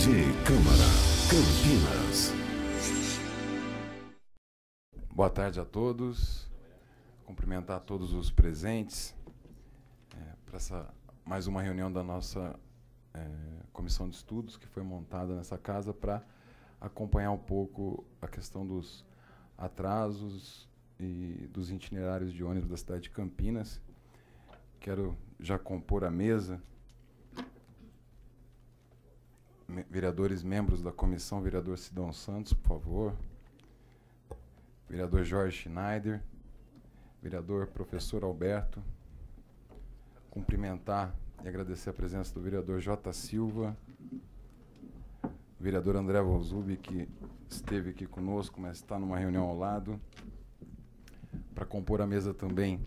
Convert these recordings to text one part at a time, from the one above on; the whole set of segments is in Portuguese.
Câmara, Campinas. Boa tarde a todos. Cumprimentar todos os presentes para mais uma reunião da nossa comissão de estudos que foi montada nessa casa para acompanhar um pouco a questão dos atrasos e dos itinerários de ônibus da cidade de Campinas. Quero já compor a mesa. Vereadores membros da comissão, vereador Sidão Santos, por favor. Vereador Jorge Schneider. Vereador professor Alberto. Cumprimentar e agradecer a presença do vereador J. Silva. Vereador André Volzubi, que esteve aqui conosco, mas está numa reunião ao lado. Para compor a mesa também,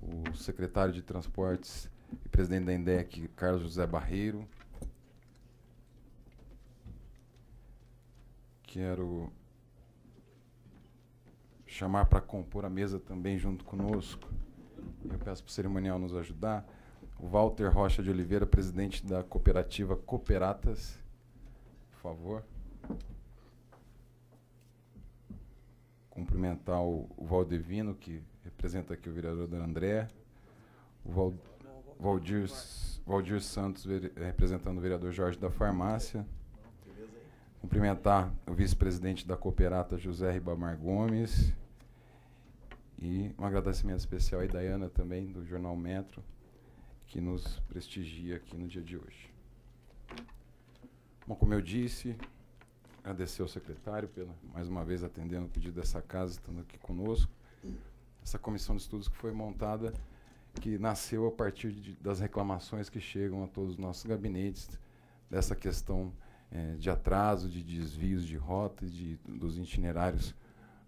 o secretário de Transportes e presidente da INDEC, Carlos José Barreiro. Quero chamar para compor a mesa também junto conosco, eu peço para o cerimonial nos ajudar, o Walter Rocha de Oliveira, presidente da cooperativa Cooperatas, por favor. Cumprimentar o Valdevino, que representa aqui o vereador André, o Valdir Santos, representando o vereador Jorge da Farmácia. Cumprimentar o vice-presidente da Cooperata, José Ribamar Gomes. E um agradecimento especial à Dayana também, do Jornal Metro, que nos prestigia aqui no dia de hoje. Bom, como eu disse, agradecer ao secretário pela, mais uma vez, atendendo o pedido dessa casa, estando aqui conosco. Essa comissão de estudos que foi montada, que nasceu a partir das reclamações que chegam a todos os nossos gabinetes, dessa questão de atraso, de desvios de rota, dos itinerários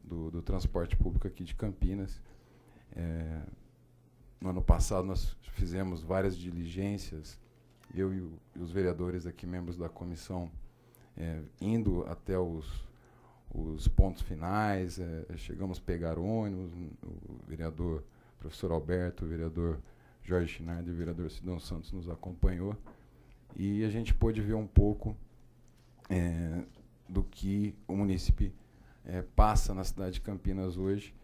do transporte público aqui de Campinas. No ano passado nós fizemos várias diligências, eu e os vereadores aqui, membros da comissão, indo até os pontos finais, chegamos a pegar ônibus, o vereador professor Alberto, o vereador Jorge Schneider, o vereador Sidão Santos nos acompanhou, e a gente pôde ver um pouco do que o munícipe passa na cidade de Campinas hoje.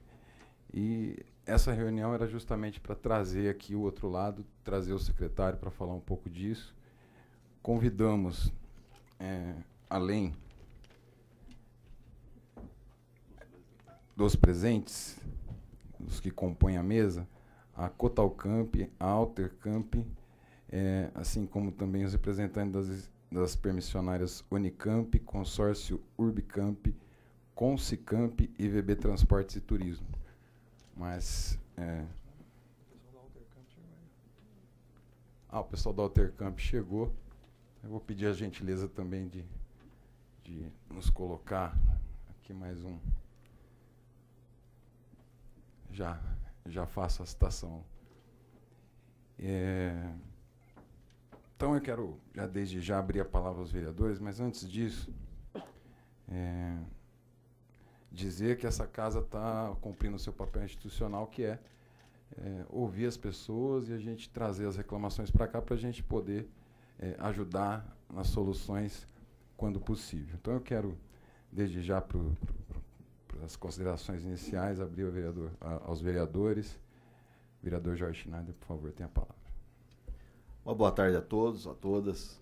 E essa reunião era justamente para trazer aqui o outro lado, trazer o secretário para falar um pouco disso. Convidamos, além dos presentes, dos que compõem a mesa, a Cotalcamp, a Altercamp, assim como também os representantes das permissionárias Unicamp, Consórcio Urbicamp, Consicamp e VB Transportes e Turismo. Mas o pessoal da Altercamp chegou. Eu vou pedir a gentileza também de nos colocar aqui mais um. Já faço a citação. Então, eu quero, desde já, abrir a palavra aos vereadores, mas antes disso, dizer que essa casa está cumprindo o seu papel institucional, que é ouvir as pessoas e a gente trazer as reclamações para cá para a gente poder ajudar nas soluções quando possível. Então, eu quero, desde já, para as considerações iniciais, abrir aos vereadores. Vereador Jorge Schneider, por favor, tenha a palavra. Uma boa tarde a todos, a todas.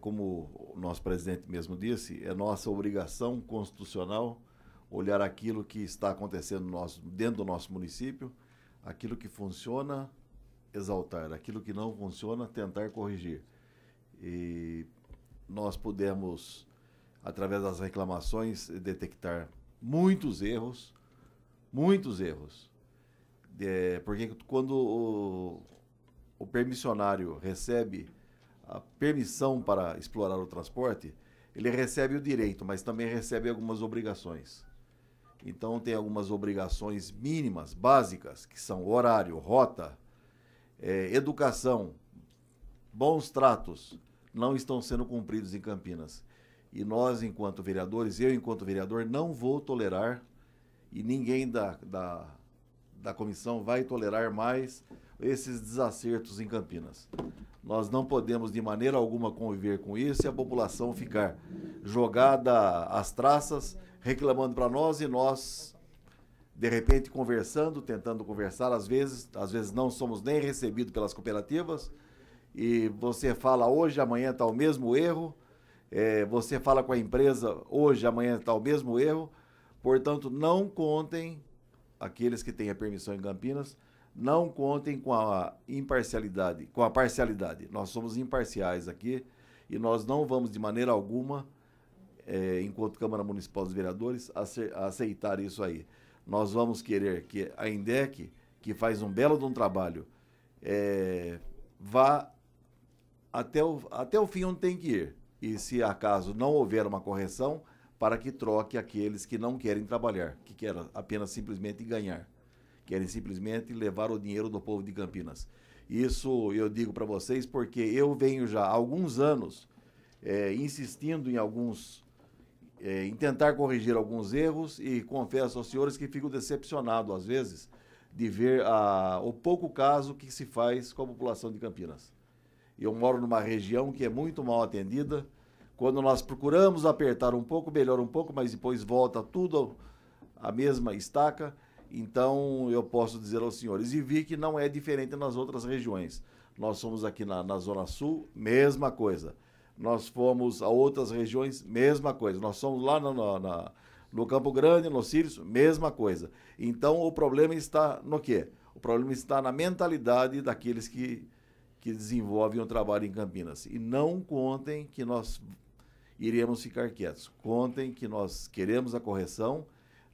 Como o nosso presidente mesmo disse, é nossa obrigação constitucional olhar aquilo que está acontecendo dentro do nosso município, aquilo que funciona, exaltar, aquilo que não funciona, tentar corrigir. E nós pudemos, através das reclamações, detectar muitos erros, porque quando o permissionário recebe a permissão para explorar o transporte, ele recebe o direito, mas também recebe algumas obrigações. Então, tem algumas obrigações mínimas, básicas, que são horário, rota, educação, bons tratos, não estão sendo cumpridos em Campinas. E nós, enquanto vereadores, eu, enquanto vereador, não vou tolerar, e ninguém da comissão vai tolerar mais esses desacertos em Campinas. Nós não podemos de maneira alguma conviver com isso e a população ficar jogada às traças, reclamando para nós e nós, de repente, conversando, tentando conversar, às vezes não somos nem recebidos pelas cooperativas, e você fala hoje, amanhã está o mesmo erro, você fala com a empresa hoje, amanhã está o mesmo erro. Portanto, não contem, aqueles que têm a permissão em Campinas, não contem com a imparcialidade, com a parcialidade. Nós somos imparciais aqui e nós não vamos de maneira alguma, enquanto Câmara Municipal dos Vereadores, aceitar isso aí. Nós vamos querer que a INDEC, que faz um belo de um trabalho, vá até o fim onde tem que ir. E se acaso não houver uma correção, para que troque aqueles que não querem trabalhar, que querem apenas simplesmente ganhar. Querem simplesmente levar o dinheiro do povo de Campinas. Isso eu digo para vocês porque eu venho já há alguns anos insistindo em tentar corrigir alguns erros e confesso aos senhores que fico decepcionado, às vezes, de ver o pouco caso que se faz com a população de Campinas. Eu moro numa região que é muito mal atendida. Quando nós procuramos apertar um pouco, melhora um pouco, mas depois volta tudo à mesma estaca. Então, eu posso dizer aos senhores, e vi que não é diferente nas outras regiões. Nós somos aqui na Zona Sul, mesma coisa. Nós fomos a outras regiões, mesma coisa. Nós somos lá no Campo Grande, no Sírios, mesma coisa. Então, o problema está no quê? O problema está na mentalidade daqueles que desenvolvem o trabalho em Campinas. E não contem que nós iremos ficar quietos. Contem que nós queremos a correção,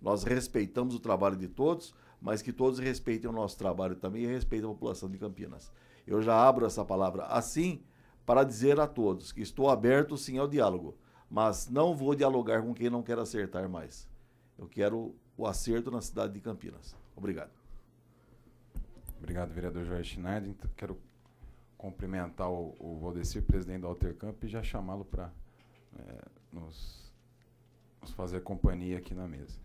nós respeitamos o trabalho de todos, mas que todos respeitem o nosso trabalho também e respeitem a população de Campinas. Eu já abro essa palavra assim para dizer a todos que estou aberto sim ao diálogo, mas não vou dialogar com quem não quer acertar mais. Eu quero o acerto na cidade de Campinas. Obrigado. Obrigado, vereador Jorge Schneider. Então, quero cumprimentar o Valdecir, presidente da Altercamp, e já chamá-lo para nos fazer companhia aqui na mesa.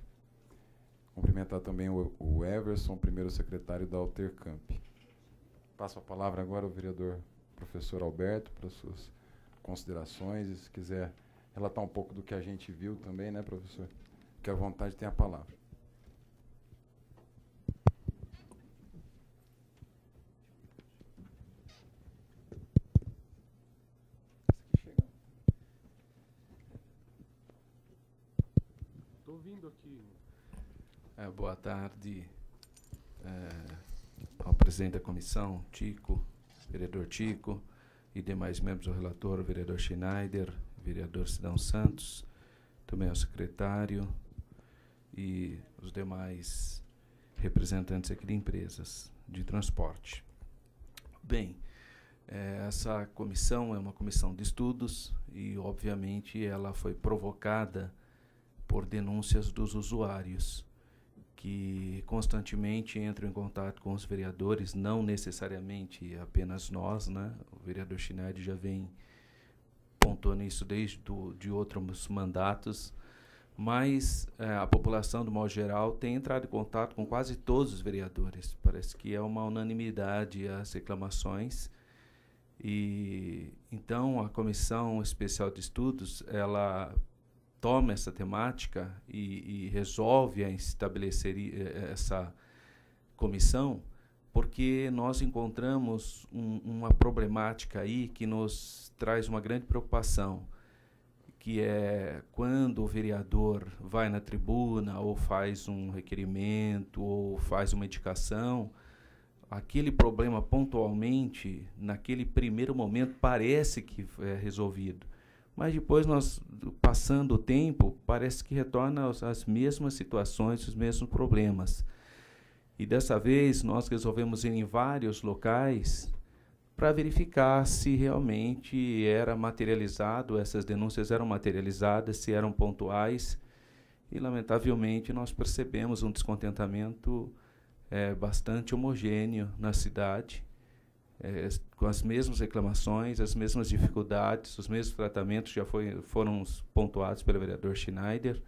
Cumprimentar também o Everson, primeiro secretário da Altercamp. Passo a palavra agora ao vereador professor Alberto para suas considerações e se quiser relatar um pouco do que a gente viu também, né, professor? Que à vontade tem a palavra. Estou vindo aqui. Boa tarde ao presidente da comissão, Tico, vereador Tico, e demais membros do relator, o vereador Schneider, vereador Sidão Santos, também ao secretário e os demais representantes aqui de empresas de transporte. Bem, essa comissão é uma comissão de estudos e, obviamente, ela foi provocada por denúncias dos usuários, que constantemente entram em contato com os vereadores, não necessariamente apenas nós, né? O vereador Schneider já vem pontuando isso desde de outros mandatos, mas a população, do modo geral, tem entrado em contato com quase todos os vereadores. Parece que é uma unanimidade as reclamações. E então a Comissão Especial de Estudos, ela toma essa temática e resolve estabelecer essa comissão, porque nós encontramos uma problemática aí que nos traz uma grande preocupação, que é quando o vereador vai na tribuna ou faz um requerimento ou faz uma indicação, aquele problema pontualmente, naquele primeiro momento, parece que é resolvido. Mas depois, passando o tempo, parece que retorna às mesmas situações, os mesmos problemas. E dessa vez nós resolvemos ir em vários locais para verificar se realmente era materializado, essas denúncias eram materializadas, se eram pontuais. E, lamentavelmente, nós percebemos um descontentamento bastante homogêneo na cidade, com as mesmas reclamações, as mesmas dificuldades, os mesmos tratamentos já foram pontuados pelo vereador Schneider.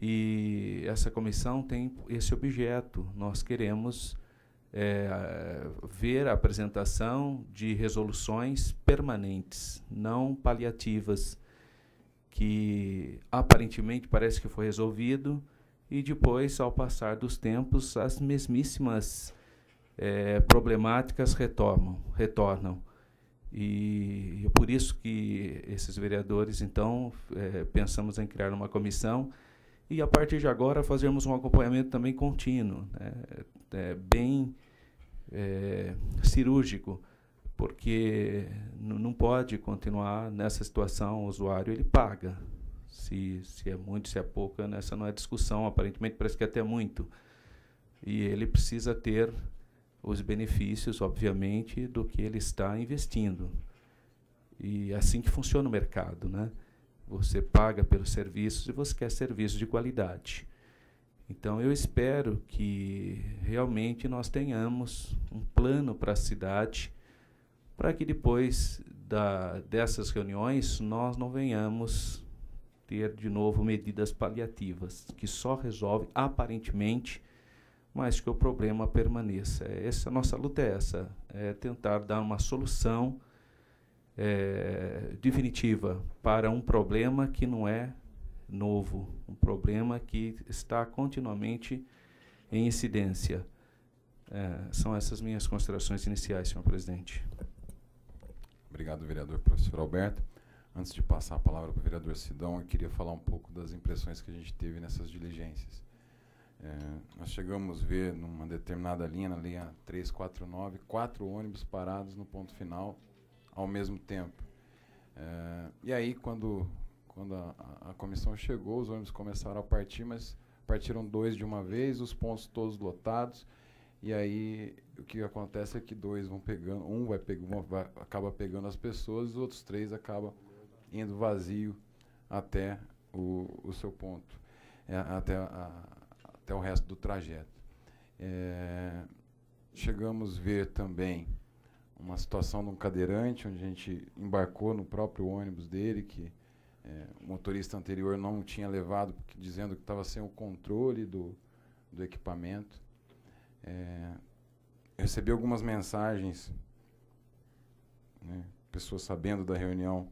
E essa comissão tem esse objeto. Nós queremos ver a apresentação de resoluções permanentes, não paliativas, que aparentemente parece que foi resolvido e depois, ao passar dos tempos, as mesmíssimas problemáticas retornam. E é por isso que esses vereadores, então, pensamos em criar uma comissão e, a partir de agora, fazermos um acompanhamento também contínuo, né, bem cirúrgico, porque não pode continuar nessa situação. O usuário ele paga, se é muito, se é pouco, essa não é discussão, aparentemente parece que é até muito, e ele precisa ter os benefícios, obviamente, do que ele está investindo. E é assim que funciona o mercado, né? Você paga pelos serviços e você quer serviços de qualidade. Então, eu espero que realmente nós tenhamos um plano para a cidade, para que depois dessas reuniões nós não venhamos ter de novo medidas paliativas, que só resolvem aparentemente, mas que o problema permaneça. A nossa luta é essa, tentar dar uma solução definitiva para um problema que não é novo, um problema que está continuamente em incidência. São essas minhas considerações iniciais, senhor presidente. Obrigado, vereador professor Alberto. Antes de passar a palavra para o vereador Sidão, eu queria falar um pouco das impressões que a gente teve nessas diligências. Nós chegamos a ver, numa determinada linha, na linha 349, 4 ônibus parados no ponto final ao mesmo tempo. E aí, quando a comissão chegou, os ônibus começaram a partir, mas partiram 2 de uma vez, os pontos todos lotados, e aí o que acontece é que 2 vão pegando, acaba pegando as pessoas, os outros 3 acabam indo vazio até o seu ponto, até o resto do trajeto. Chegamos a ver também uma situação de um cadeirante, onde a gente embarcou no próprio ônibus dele, que o motorista anterior não tinha levado, dizendo que estava sem o controle do equipamento. Eu recebi algumas mensagens, né, pessoas sabendo da reunião.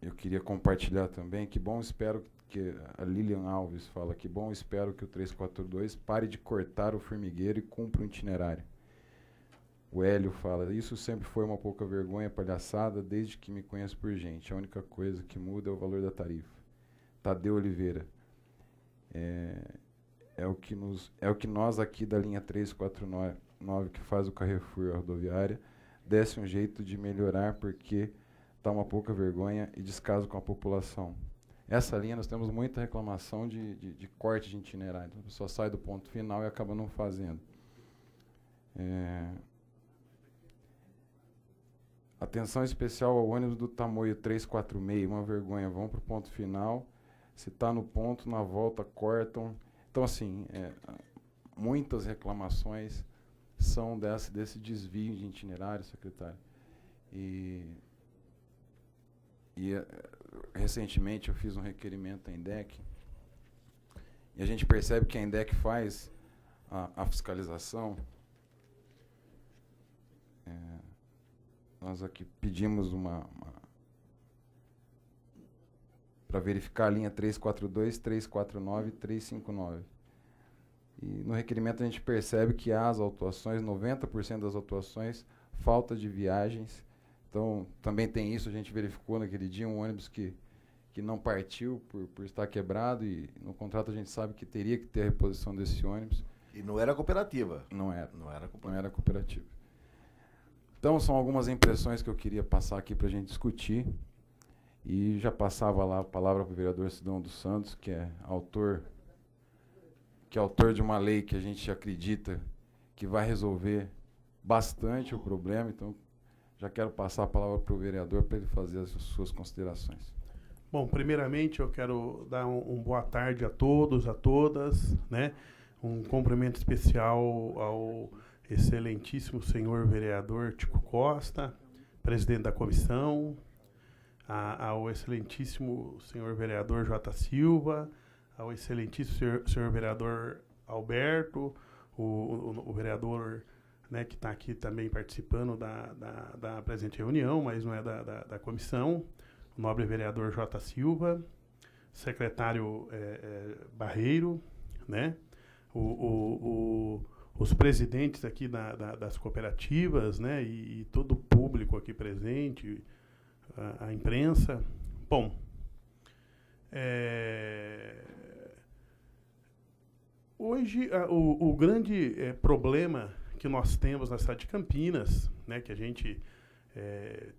Eu queria compartilhar também. Que bom, espero que a Lilian Alves fala, que bom, espero que o 342 pare de cortar o formigueiro e cumpra o itinerário. O Hélio fala, isso sempre foi uma pouca vergonha, palhaçada, desde que me conheço por gente. A única coisa que muda é o valor da tarifa. Tadeu Oliveira, é o que nós aqui da linha 349, que faz o Carrefour rodoviária, desse um jeito de melhorar, porque está uma pouca vergonha e descaso com a população. Essa linha nós temos muita reclamação de corte de itinerário. Então, a pessoa sai do ponto final e acaba não fazendo. Atenção especial ao ônibus do Tamoio 346, uma vergonha, vão para o ponto final, se está no ponto, na volta cortam. Então, assim, muitas reclamações são desse desvio de itinerário, secretário. E recentemente eu fiz um requerimento à INDEC, e a gente percebe que a INDEC faz a fiscalização. Nós aqui pedimos para verificar a linha 342, 349 e 359. E no requerimento a gente percebe que há as autuações, 90% das autuações, falta de viagens. Então, também tem isso, a gente verificou naquele dia um ônibus que não partiu por estar quebrado, e no contrato a gente sabe que teria que ter a reposição desse ônibus. E não era cooperativa. Não era cooperativa. Então, são algumas impressões que eu queria passar aqui para a gente discutir. E já passava lá a palavra para o vereador Sidão dos Santos, que é autor de uma lei que a gente acredita que vai resolver bastante o problema. Então, já quero passar a palavra para o vereador para ele fazer as suas considerações. Bom, primeiramente eu quero dar um boa tarde a todos, a todas, né? Um cumprimento especial ao excelentíssimo senhor vereador Tico Costa, presidente da comissão, ao excelentíssimo senhor vereador J. Silva, ao excelentíssimo senhor vereador Alberto, o vereador, né, que está aqui também participando da presente reunião, mas não é da comissão, o nobre vereador J. Silva, secretário Barreiro, né, os presidentes aqui das cooperativas, né, e todo o público aqui presente, a imprensa. Bom, hoje o grande problema que nós temos na cidade de Campinas, né, que a gente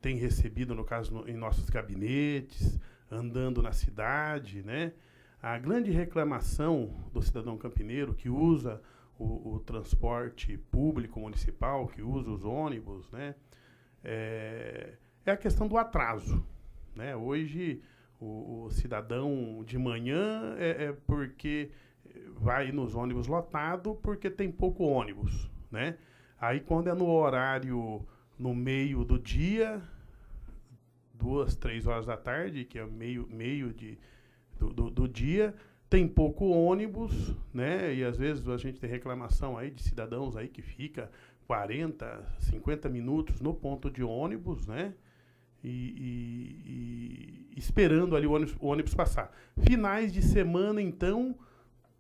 tem recebido, no caso, em nossos gabinetes, andando na cidade, né, a grande reclamação do cidadão campineiro que usa o transporte público municipal, que usa os ônibus, né, é a questão do atraso, né? Hoje, o cidadão de manhã porque vai nos ônibus lotados porque tem pouco ônibus, né? Aí, quando é no horário, no meio do dia, 2, 3 horas da tarde, que é meio do dia, tem pouco ônibus, né? E às vezes a gente tem reclamação aí de cidadãos aí que fica 40, 50 minutos no ponto de ônibus, né? E esperando ali o ônibus passar. Finais de semana, então,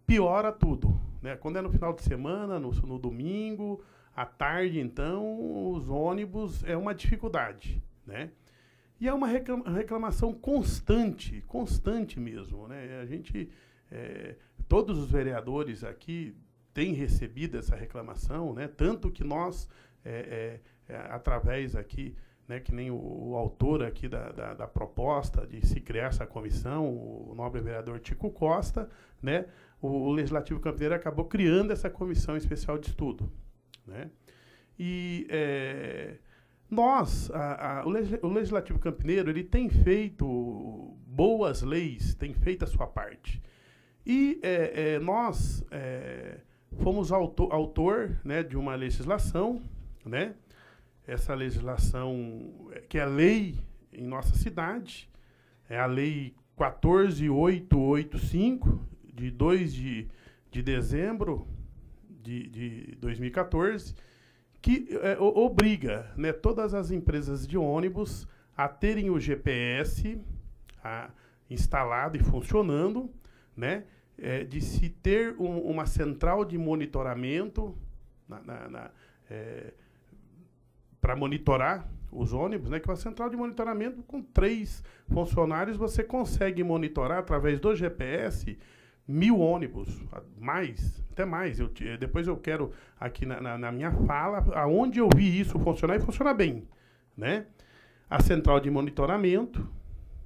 piora tudo, né? Quando é no final de semana, no domingo, à tarde, então, os ônibus é uma dificuldade, né? E é uma reclamação constante mesmo, né? A gente, todos os vereadores aqui têm recebido essa reclamação, né? Tanto que nós, através aqui, né, que nem o autor aqui da proposta de se criar essa comissão, o nobre vereador Tico Costa, né, o Legislativo Campineiro acabou criando essa comissão especial de estudo, né? E o Legislativo Campineiro, ele tem feito boas leis, tem feito a sua parte. E nós fomos autor, né, de uma legislação, né? Essa legislação, que é lei em nossa cidade, é a Lei 14.885, de 2 de dezembro de 2014, que obriga, né, todas as empresas de ônibus a terem o GPS instalado e funcionando, né, de se ter uma central de monitoramento para monitorar os ônibus, né, que é uma central de monitoramento com 3 funcionários, você consegue monitorar através do GPS 1000 ônibus, até mais. Depois eu quero, aqui na minha fala, aonde eu vi isso funcionar, e funciona bem, né? A central de monitoramento,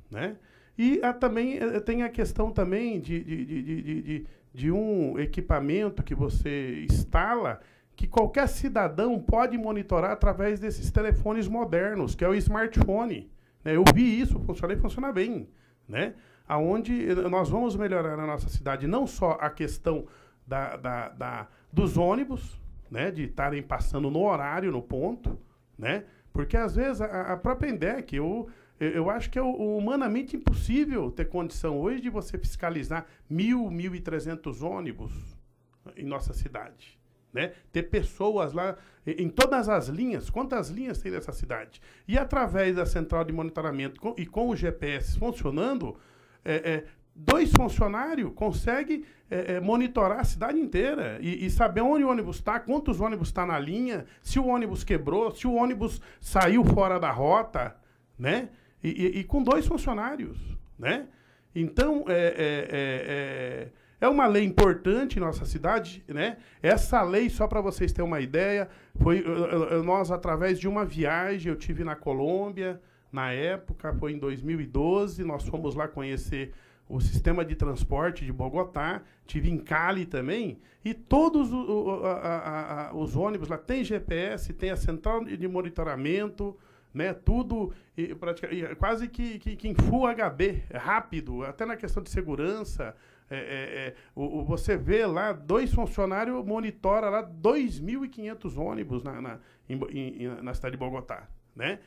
né? E também tem a questão também de um equipamento que você instala, que qualquer cidadão pode monitorar através desses telefones modernos, que é o smartphone, né? Eu vi isso funcionar e funciona bem, né? Aonde nós vamos melhorar na nossa cidade não só a questão dos ônibus, né, de estarem passando no horário, no ponto, né? Porque às vezes a própria INDEC, eu acho que é humanamente impossível ter condição hoje de você fiscalizar 1.300 ônibus em nossa cidade, né? Ter pessoas lá em todas as linhas. Quantas linhas tem nessa cidade? E através da central de monitoramento e com o GPS funcionando, 2 funcionários conseguem monitorar a cidade inteira e saber onde o ônibus está, quantos ônibus está na linha, se o ônibus quebrou, se o ônibus saiu fora da rota, né? E com 2 funcionários, né? Então, é uma lei importante em nossa cidade, né? Essa lei, só para vocês terem uma ideia, foi nós, através de uma viagem, eu tive na Colômbia, na época, foi em 2012, nós fomos lá conhecer o sistema de transporte de Bogotá, tive em Cali também, e todos os ônibus lá tem GPS, tem a central de monitoramento, né, tudo quase que em Full HD, rápido, até na questão de segurança. Você vê lá, 2 funcionários monitoram lá 2.500 ônibus na cidade de Bogotá, né?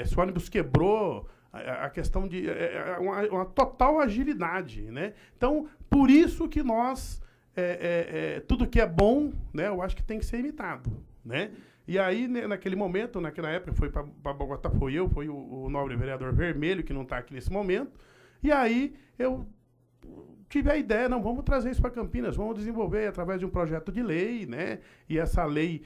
Se o ônibus quebrou, a questão de uma total agilidade, né? Então, por isso que nós tudo que é bom, né, eu acho que tem que ser imitado, né? E aí, naquele momento, naquela época, foi para Bogotá, foi o nobre vereador Vermelho, que não está aqui nesse momento, e aí eu tive a ideia, não, vamos trazer isso para Campinas, vamos desenvolver através de um projeto de lei, né? E essa lei,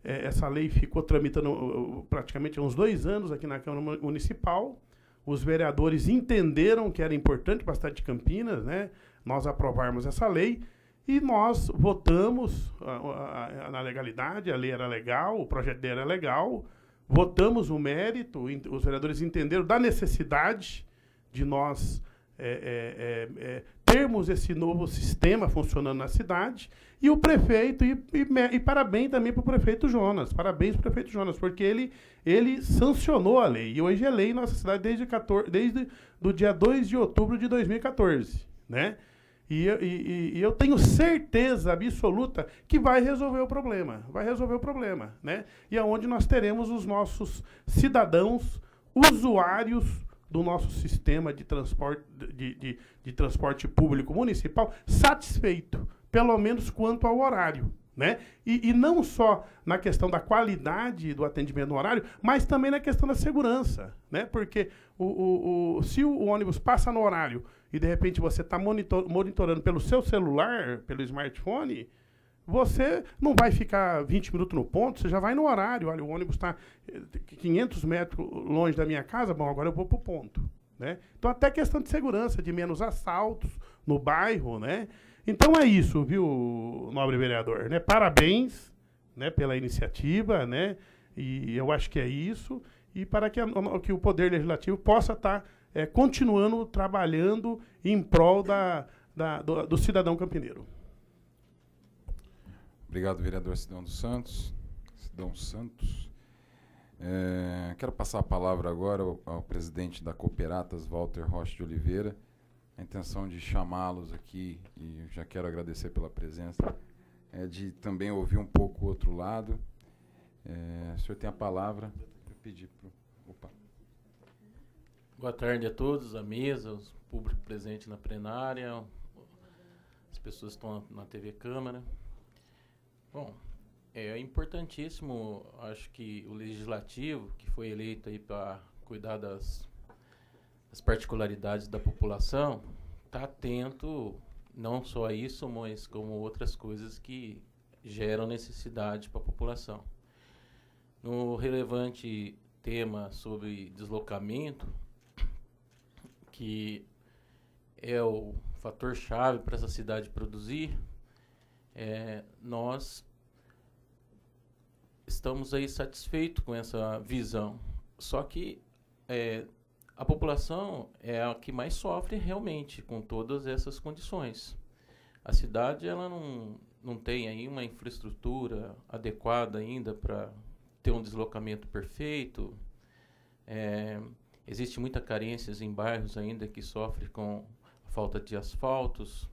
essa lei ficou tramitando praticamente há uns 2 anos aqui na Câmara Municipal. Os vereadores entenderam que era importante para a cidade de Campinas, né, nós aprovarmos essa lei, e nós votamos na legalidade, a lei era legal, o projeto dele era legal, votamos o mérito, os vereadores entenderam da necessidade de nós termos esse novo sistema funcionando na cidade, e o prefeito, e parabéns também para o prefeito Jonas, parabéns para o prefeito Jonas, porque ele sancionou a lei, e hoje é lei em nossa cidade desde do dia 2 de outubro de 2014, né? E eu tenho certeza absoluta que vai resolver o problema, né? E aonde nós teremos os nossos cidadãos, usuários do nosso sistema de transporte público municipal satisfeito, pelo menos quanto ao horário, né? E não só na questão da qualidade do atendimento no horário, mas também na questão da segurança, né? Porque se o ônibus passa no horário e de repente você está monitorando pelo seu celular, pelo smartphone, você não vai ficar 20 minutos no ponto, você já vai no horário. Olha, o ônibus está 500 metros longe da minha casa, bom, agora eu vou para o ponto, né? Então, até questão de segurança, de menos assaltos no bairro, né? Então, é isso, viu, nobre vereador, né? Parabéns, né, pela iniciativa, né? E eu acho que é isso. E para que o Poder Legislativo possa estar continuando trabalhando em prol do cidadão campineiro. Obrigado, vereador Sidão Santos. Quero passar a palavra agora ao presidente da Cooperatas, Walter Rocha de Oliveira. A intenção de chamá-los aqui, e eu já quero agradecer pela presença, de também ouvir um pouco o outro lado. O senhor tem a palavra. Eu pedi para Opa. Boa tarde a todos, a mesa, o público presente na plenária, as pessoas que estão na TV Câmara. Bom, é importantíssimo, acho que o Legislativo, que foi eleito aí para cuidar das particularidades da população, está atento não só a isso, mas como outras coisas que geram necessidade para a população. No relevante tema sobre deslocamento, que é o fator-chave para essa cidade produzir, nós estamos aí satisfeitos com essa visão. Só que a população é a que mais sofre realmente com todas essas condições. A cidade ela não tem aí uma infraestrutura adequada ainda para ter um deslocamento perfeito. Existe muita carências em bairros ainda que sofrem com a falta de asfaltos,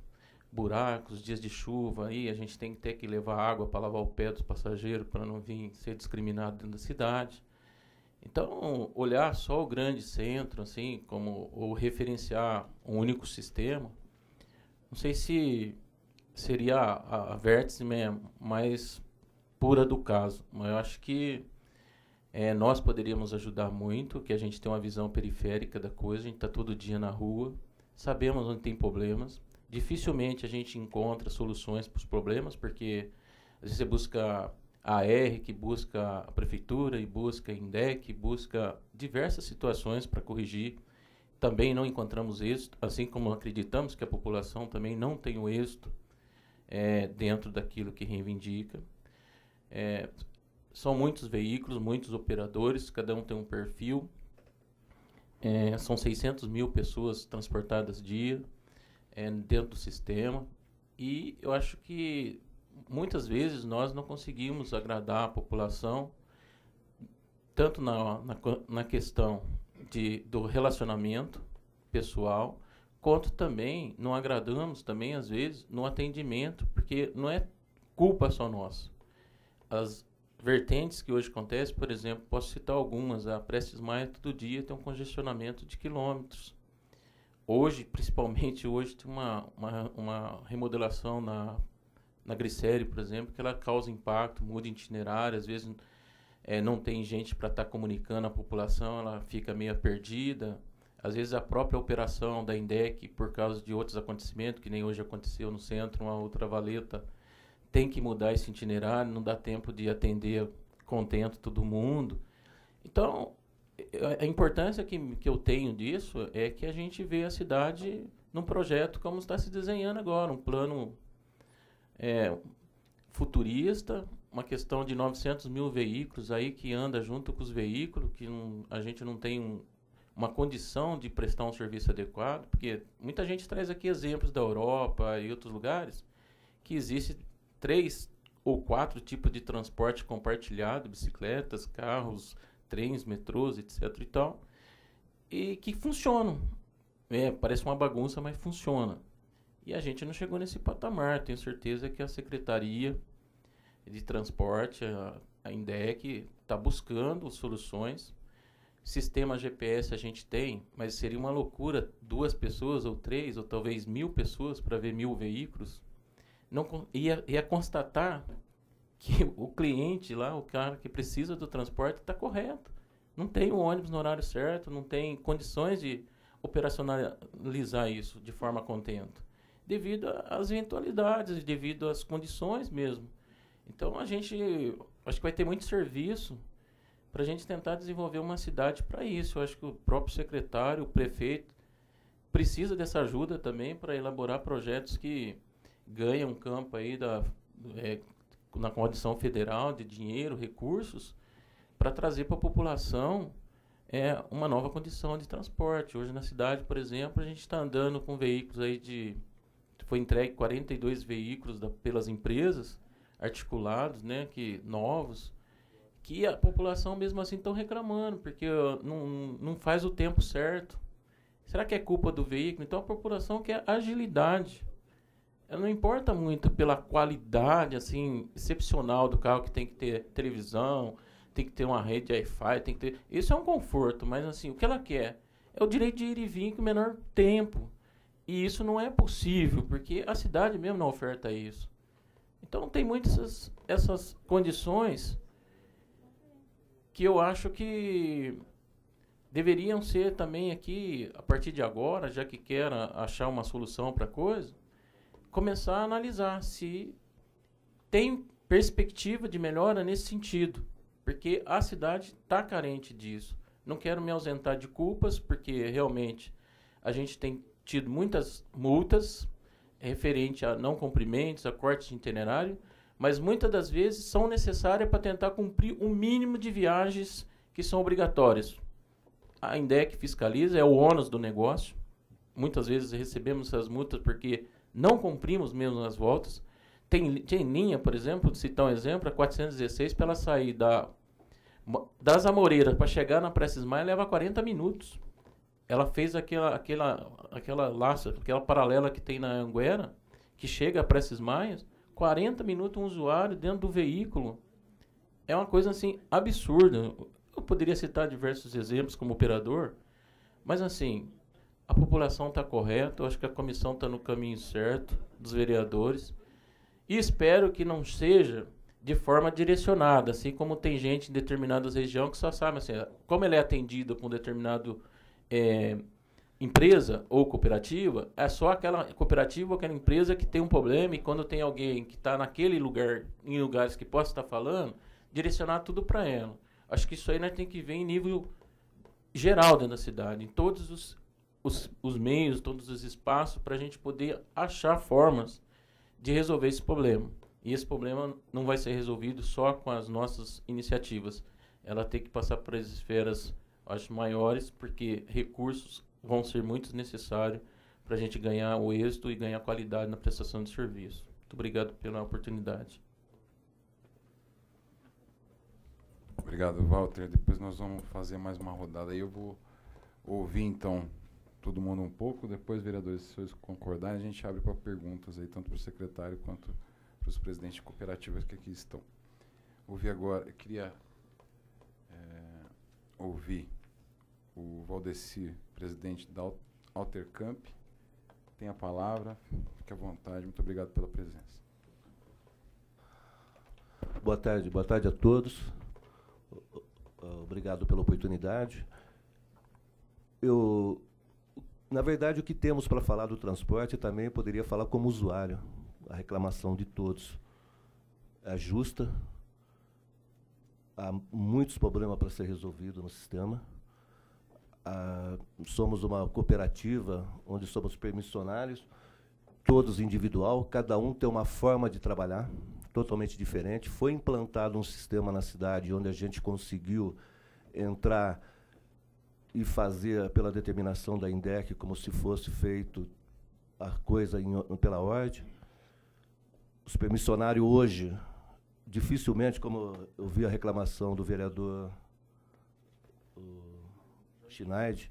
buracos, dias de chuva, aí a gente tem que ter que levar água para lavar o pé dos passageiros para não vir ser discriminado dentro da cidade. Então, olhar só o grande centro, assim, ou referenciar um único sistema, não sei se seria a vértice mais pura do caso, mas eu acho que nós poderíamos ajudar muito, que a gente tem uma visão periférica da coisa, a gente está todo dia na rua, sabemos onde tem problemas, dificilmente a gente encontra soluções para os problemas, porque às vezes você busca a AR, que busca a prefeitura, e busca a INDEC, busca diversas situações para corrigir. Também não encontramos êxito, assim como acreditamos que a população também não tem o êxito dentro daquilo que reivindica. São muitos veículos, muitos operadores, cada um tem um perfil. São 600 mil pessoas transportadas dia dentro do sistema. E eu acho que muitas vezes nós não conseguimos agradar a população, tanto na questão do relacionamento pessoal, quanto também não agradamos também, às vezes, no atendimento, porque não é culpa só nossa. As vertentes que hoje acontecem, por exemplo, posso citar algumas, a Prestes Maia todo dia tem um congestionamento de quilômetros. hoje, principalmente hoje, tem uma remodelação na Grissério, por exemplo, que ela causa impacto, muda itinerário, às vezes não tem gente para estar comunicando a população, ela fica meio perdida. Às vezes a própria operação da INDEC, por causa de outros acontecimentos, que nem hoje aconteceu no centro, uma outra valeta, tem que mudar esse itinerário, não dá tempo de atender contento todo mundo. Então, a importância que eu tenho disso é que a gente vê a cidade num projeto como está se desenhando agora, um plano futurista, uma questão de 900 mil veículos aí que anda junto com os veículos, que a gente não tem uma condição de prestar um serviço adequado, porque muita gente traz aqui exemplos da Europa e outros lugares que existe 3 ou 4 tipos de transporte compartilhado, bicicletas, carros, trens, metrôs, etc. e tal, e que funcionam. Parece uma bagunça, mas funciona. E a gente não chegou nesse patamar. Tenho certeza que a Secretaria de Transporte, a INDEC, está buscando soluções. Sistema GPS a gente tem, mas seria uma loucura 2 pessoas, ou 3, ou talvez 1000 pessoas para ver 1000 veículos. Ia constatar que o cliente lá, o cara que precisa do transporte, está correto. Não tem o ônibus no horário certo, não tem condições de operacionalizar isso de forma contenta, devido às eventualidades, devido às condições mesmo. Então, acho que vai ter muito serviço para a gente tentar desenvolver uma cidade para isso. Eu acho que o próprio secretário, o prefeito, precisa dessa ajuda também para elaborar projetos que ganham campo aí na condição federal de dinheiro, recursos, para trazer para a população uma nova condição de transporte. Hoje na cidade, por exemplo, a gente está andando com veículos aí foi entregue 42 veículos pelas empresas articulados, né, novos, que a população mesmo assim estão reclamando, porque não faz o tempo certo. Será que é culpa do veículo? Então a população quer agilidade. Ela não importa muito pela qualidade assim excepcional do carro, que tem que ter televisão, tem que ter uma rede Wi-Fi, tem que ter... Isso é um conforto, mas assim, o que ela quer é o direito de ir e vir com o menor tempo. E isso não é possível, porque a cidade mesmo não oferta isso. Então tem muitas essas condições que eu acho que deveriam ser também aqui, a partir de agora, já que quer achar uma solução para a coisa, começar a analisar se tem perspectiva de melhora nesse sentido, porque a cidade está carente disso. Não quero me ausentar de culpas, porque realmente a gente tem tido muitas multas referente a não cumprimentos, a cortes de itinerário, mas muitas das vezes são necessárias para tentar cumprir o mínimo de viagens que são obrigatórias. A INDEC fiscaliza, é o ônus do negócio. Muitas vezes recebemos essas multas porque não cumprimos mesmo as voltas. Tem linha, por exemplo, de citar um exemplo, a 416, para ela sair das Amoreiras para chegar na Prestes Maia leva 40 minutos. Ela fez aquela paralela que tem na Anguera, que chega a Prestes Maia, 40 minutos um usuário dentro do veículo. É uma coisa assim absurda. Eu poderia citar diversos exemplos como operador, mas assim, a população está correta, eu acho que a comissão está no caminho certo, dos vereadores, e espero que não seja de forma direcionada, assim como tem gente em determinadas regiões que só sabe, assim, como ele é atendido com determinado empresa ou cooperativa, é só aquela cooperativa ou aquela empresa que tem um problema, e quando tem alguém que está naquele lugar, em lugares que possa estar falando, direcionar tudo para ela. Acho que isso aí nós temos que ver em nível geral dentro da cidade, em todos os meios, todos os espaços, para a gente poder achar formas de resolver esse problema. E esse problema não vai ser resolvido só com as nossas iniciativas. Ela tem que passar por as esferas, acho, maiores, porque recursos vão ser muito necessários para a gente ganhar o êxito e ganhar qualidade na prestação de serviço. Muito obrigado pela oportunidade. Obrigado, Walter. Depois nós vamos fazer mais uma rodada aí. Eu vou ouvir, então, todo mundo um pouco. Depois, vereadores, se vocês concordarem, a gente abre para perguntas aí, tanto para o secretário quanto para os presidentes de cooperativas que aqui estão. Ouvir agora, eu queria ouvir o Valdecir, presidente da Altercamp tem a palavra. Fique à vontade. Muito obrigado pela presença. Boa tarde a todos. Obrigado pela oportunidade. Na verdade, o que temos para falar do transporte também poderia falar como usuário. A reclamação de todos é justa. Há muitos problemas para ser resolvidos no sistema. Somos uma cooperativa onde somos permissionários, todos individual, cada um tem uma forma de trabalhar totalmente diferente. Foi implantado um sistema na cidade onde a gente conseguiu entrar e fazer pela determinação da INDEC como se fosse feito a coisa pela ordem. Os permissionários hoje, dificilmente, como eu vi a reclamação do vereador Schneider,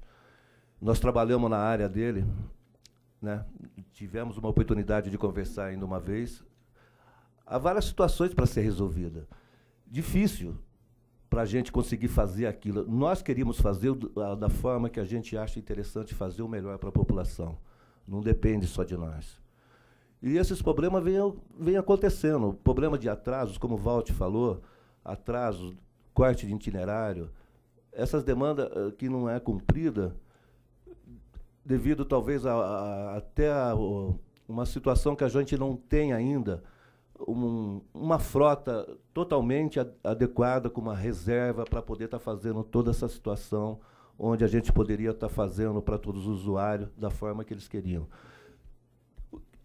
nós trabalhamos na área dele, né? Tivemos uma oportunidade de conversar ainda uma vez. Há várias situações para ser resolvida. Difícil para a gente conseguir fazer aquilo. Nós queríamos fazer da forma que a gente acha interessante, fazer o melhor para a população. Não depende só de nós. E esses problemas vêm acontecendo. Problema de atrasos, como o Walt falou, atrasos, corte de itinerário, essas demandas que não é cumprida, devido talvez até uma situação que a gente não tem ainda, uma frota totalmente adequada, com uma reserva para poder estar fazendo toda essa situação, onde a gente poderia estar fazendo para todos os usuários da forma que eles queriam.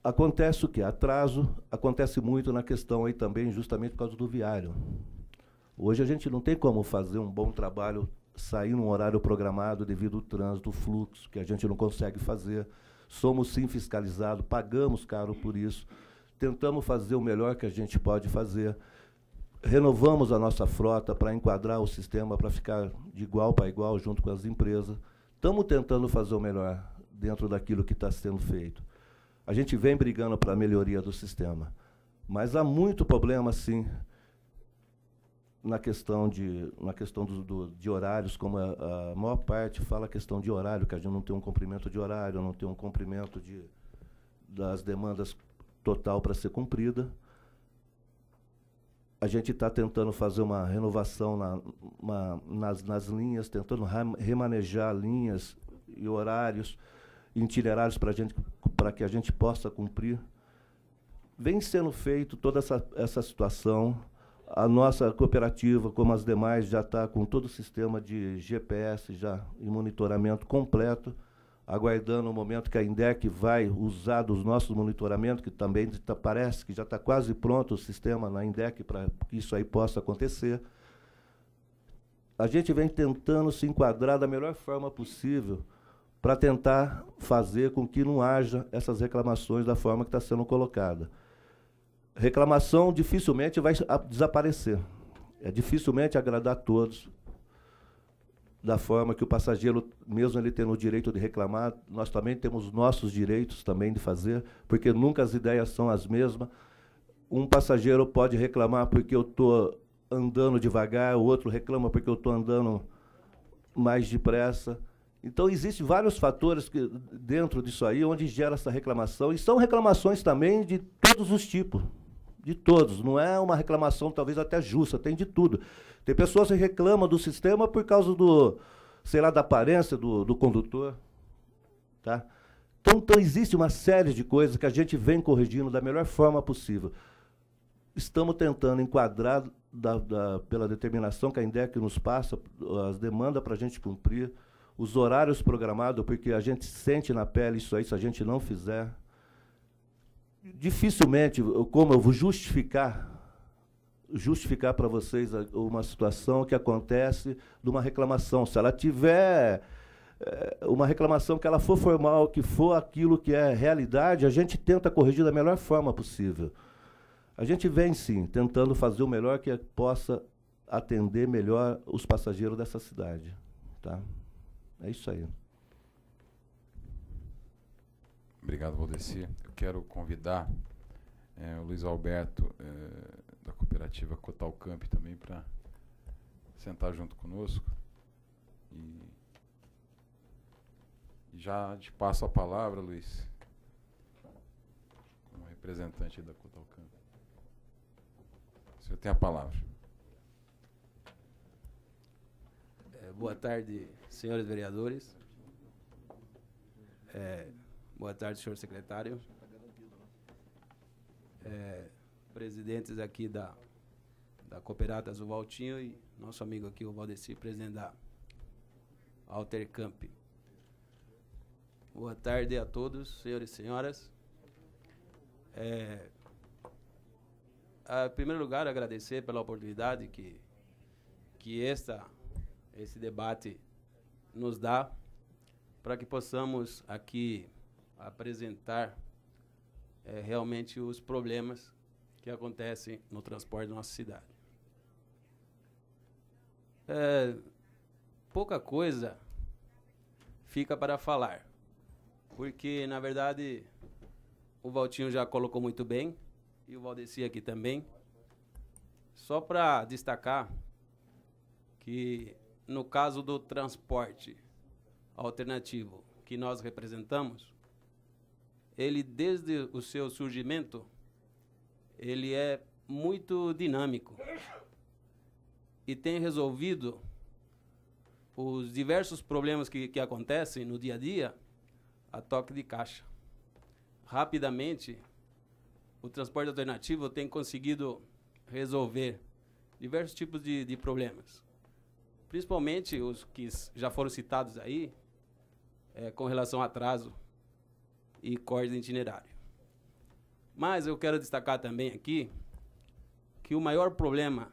Acontece o quê? Atraso acontece muito na questão aí também, justamente por causa do viário. Hoje a gente não tem como fazer um bom trabalho, sair num horário programado devido ao trânsito, o fluxo, que a gente não consegue fazer. Somos sim fiscalizados, pagamos caro por isso. Tentamos fazer o melhor que a gente pode fazer. Renovamos a nossa frota para enquadrar o sistema, para ficar de igual para igual junto com as empresas. Estamos tentando fazer o melhor dentro daquilo que está sendo feito. A gente vem brigando para a melhoria do sistema. Mas há muito problema, sim, na questão de horários, como a maior parte fala a questão de horário, que a gente não tem um cumprimento de horário, não tem um cumprimento das demandas total para ser cumprida. A gente está tentando fazer uma renovação nas linhas, tentando remanejar linhas e horários, itinerários para que a gente possa cumprir. Vem sendo feito toda essa situação. A nossa cooperativa, como as demais, já está com todo o sistema de GPS já em monitoramento completo, aguardando o momento que a INDEC vai usar dos nossos monitoramentos, que também parece que já está quase pronto o sistema na INDEC para que isso aí possa acontecer. A gente vem tentando se enquadrar da melhor forma possível para tentar fazer com que não haja essas reclamações da forma que está sendo colocada. Reclamação dificilmente vai desaparecer. Dificilmente agradar a todos. Da forma que o passageiro, mesmo ele tendo o direito de reclamar, nós também temos nossos direitos também de fazer, porque nunca as ideias são as mesmas. Um passageiro pode reclamar porque eu estou andando devagar, o outro reclama porque eu estou andando mais depressa. Então, existem vários fatores dentro disso aí, onde gera essa reclamação, e são reclamações também de todos os tipos. De todos, não é uma reclamação talvez até justa, tem de tudo. Tem pessoas que reclamam do sistema por causa da aparência do condutor. Tá? Então, existe uma série de coisas que a gente vem corrigindo da melhor forma possível. Estamos tentando enquadrar pela determinação que a INDEC nos passa, as demandas para a gente cumprir, os horários programados, porque a gente sente na pele isso aí, se a gente não fizer. Dificilmente, como eu vou justificar para vocês uma situação que acontece de uma reclamação. Se ela tiver uma reclamação que ela for formal, que for aquilo que é realidade, a gente tenta corrigir da melhor forma possível. A gente vem, sim, tentando fazer o melhor que possa atender melhor os passageiros dessa cidade. Tá? É isso aí. Obrigado, Valdeci. Eu quero convidar o Luiz Alberto, da cooperativa Cotalcamp, também para sentar junto conosco. E Já te passo a palavra, Luiz. Como representante da Cotalcan. O senhor tem a palavra. Boa tarde, senhores vereadores. Boa tarde, senhor secretário. Presidentes aqui da Cooperatas, o Valtinho, e nosso amigo aqui, o Valdeci, presidente da Altercamp. Boa tarde a todos, senhores e senhoras. Em primeiro lugar, agradecer pela oportunidade que esse debate nos dá para que possamos aqui apresentar realmente os problemas que acontecem no transporte da nossa cidade. Pouca coisa fica para falar, porque, na verdade, o Valtinho já colocou muito bem, e o Valdeci aqui também. Só para destacar que, no caso do transporte alternativo que nós representamos, ele, desde o seu surgimento, ele é muito dinâmico e tem resolvido os diversos problemas que acontecem no dia a dia a toque de caixa. Rapidamente, o transporte alternativo tem conseguido resolver diversos tipos de problemas, principalmente os que já foram citados aí, com relação a atraso e corte de itinerário. Mas eu quero destacar também aqui que o maior problema,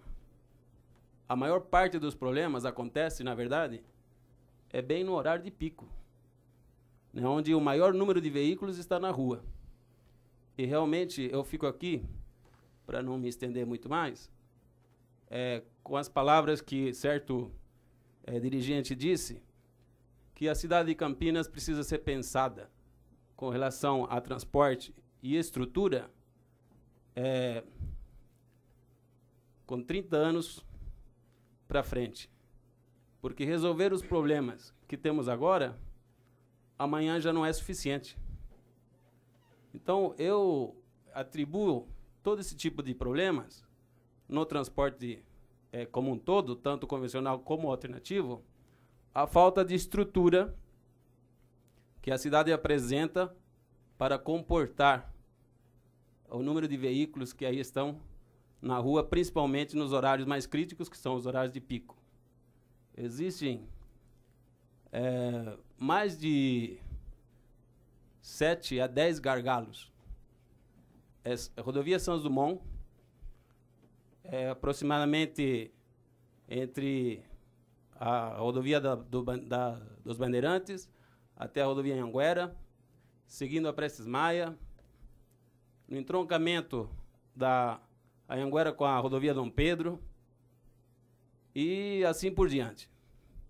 a maior parte dos problemas acontece, na verdade, é bem no horário de pico, né, onde o maior número de veículos está na rua. E realmente eu fico aqui, para não me estender muito mais, com as palavras que certo dirigente disse, que a cidade de Campinas precisa ser pensada com relação a transporte e estrutura com 30 anos para frente. Porque resolver os problemas que temos agora, amanhã já não é suficiente. Então, eu atribuo todo esse tipo de problemas no transporte como um todo, tanto convencional como alternativo, à falta de estrutura que a cidade apresenta para comportar o número de veículos que aí estão na rua, principalmente nos horários mais críticos, que são os horários de pico. Existem mais de 7 a 10 gargalos. A rodovia Santos Dumont, aproximadamente entre a rodovia dos Bandeirantes até a rodovia Anhanguera, seguindo a Prestes Maia, no entroncamento da Anhanguera com a rodovia Dom Pedro, e assim por diante.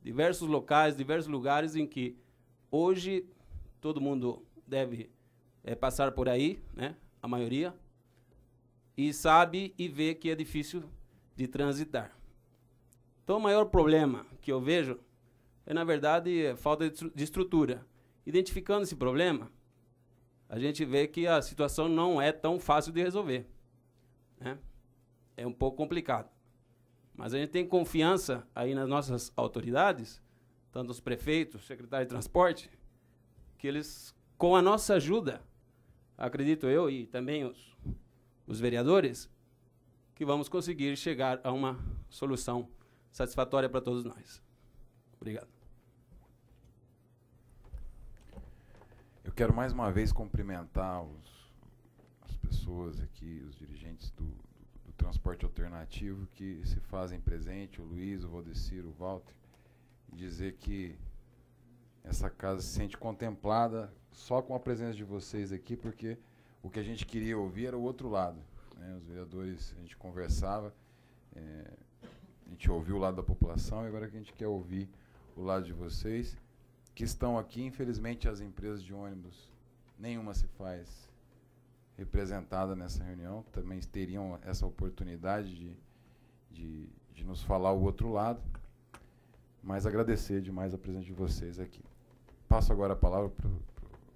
Diversos locais, diversos lugares em que hoje todo mundo deve passar por aí, né, a maioria, e sabe e vê que é difícil de transitar. Então, o maior problema que eu vejo na verdade, a falta de estrutura. Identificando esse problema, a gente vê que a situação não é tão fácil de resolver, né? É um pouco complicado. Mas a gente tem confiança aí nas nossas autoridades, tanto os prefeitos, secretário de transporte, que eles, com a nossa ajuda, acredito eu, e também os vereadores, que vamos conseguir chegar a uma solução satisfatória para todos nós. Obrigado. Eu quero mais uma vez cumprimentar as pessoas aqui, os dirigentes do transporte alternativo que se fazem presente, o Luiz, o Valdecir, o Walter, e dizer que essa casa se sente contemplada só com a presença de vocês aqui, porque o que a gente queria ouvir era o outro lado, né? Os vereadores, a gente conversava, a gente ouviu o lado da população, e agora que a gente quer ouvir o lado de vocês, que estão aqui. Infelizmente, as empresas de ônibus, nenhuma se faz representada nessa reunião, também teriam essa oportunidade de nos falar o outro lado, mas agradecer demais a presença de vocês aqui. passo agora a palavra para o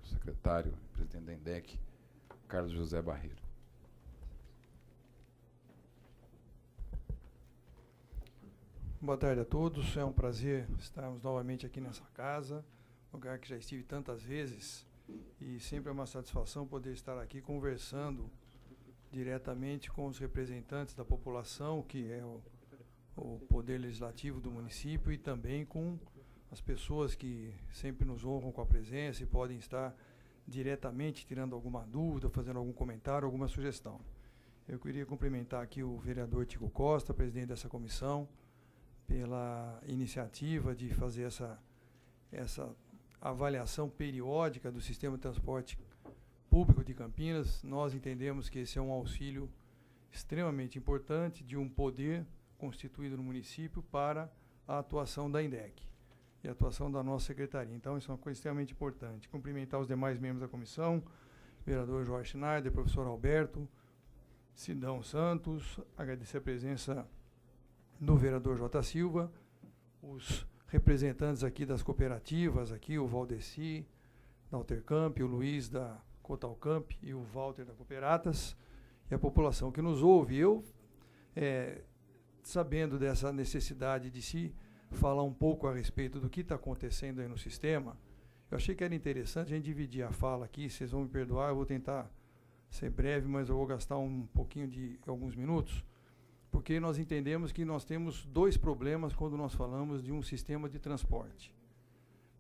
secretário, presidente da INDEC, Carlos José Barreiro. Boa tarde a todos. É um prazer estarmos novamente aqui nessa casa, lugar que já estive tantas vezes, e sempre é uma satisfação poder estar aqui conversando diretamente com os representantes da população, que é o poder legislativo do município, e também com as pessoas que sempre nos honram com a presença e podem estar diretamente tirando alguma dúvida, fazendo algum comentário, alguma sugestão. Eu queria cumprimentar aqui o vereador Tico Costa, presidente dessa comissão, pela iniciativa de fazer essa avaliação periódica do sistema de transporte público de Campinas. Nós entendemos que esse é um auxílio extremamente importante de um poder constituído no município para a atuação da INDEC e a atuação da nossa secretaria. Então, isso é uma coisa extremamente importante. Cumprimentar os demais membros da comissão, vereador Jorge Schneider, professor Alberto, Sidão Santos, agradecer a presença do vereador J. Silva, os representantes aqui das cooperativas, aqui o Valdeci, da Altercamp, o Luiz da Cotalcamp e o Walter da Cooperatas, e a população que nos ouve. Eu, sabendo dessa necessidade de se falar um pouco a respeito do que está acontecendo aí no sistema, eu achei que era interessante a gente dividir a fala aqui. Vocês vão me perdoar, eu vou tentar ser breve, mas eu vou gastar um pouquinho de alguns minutos, porque nós entendemos que nós temos dois problemas quando nós falamos de um sistema de transporte.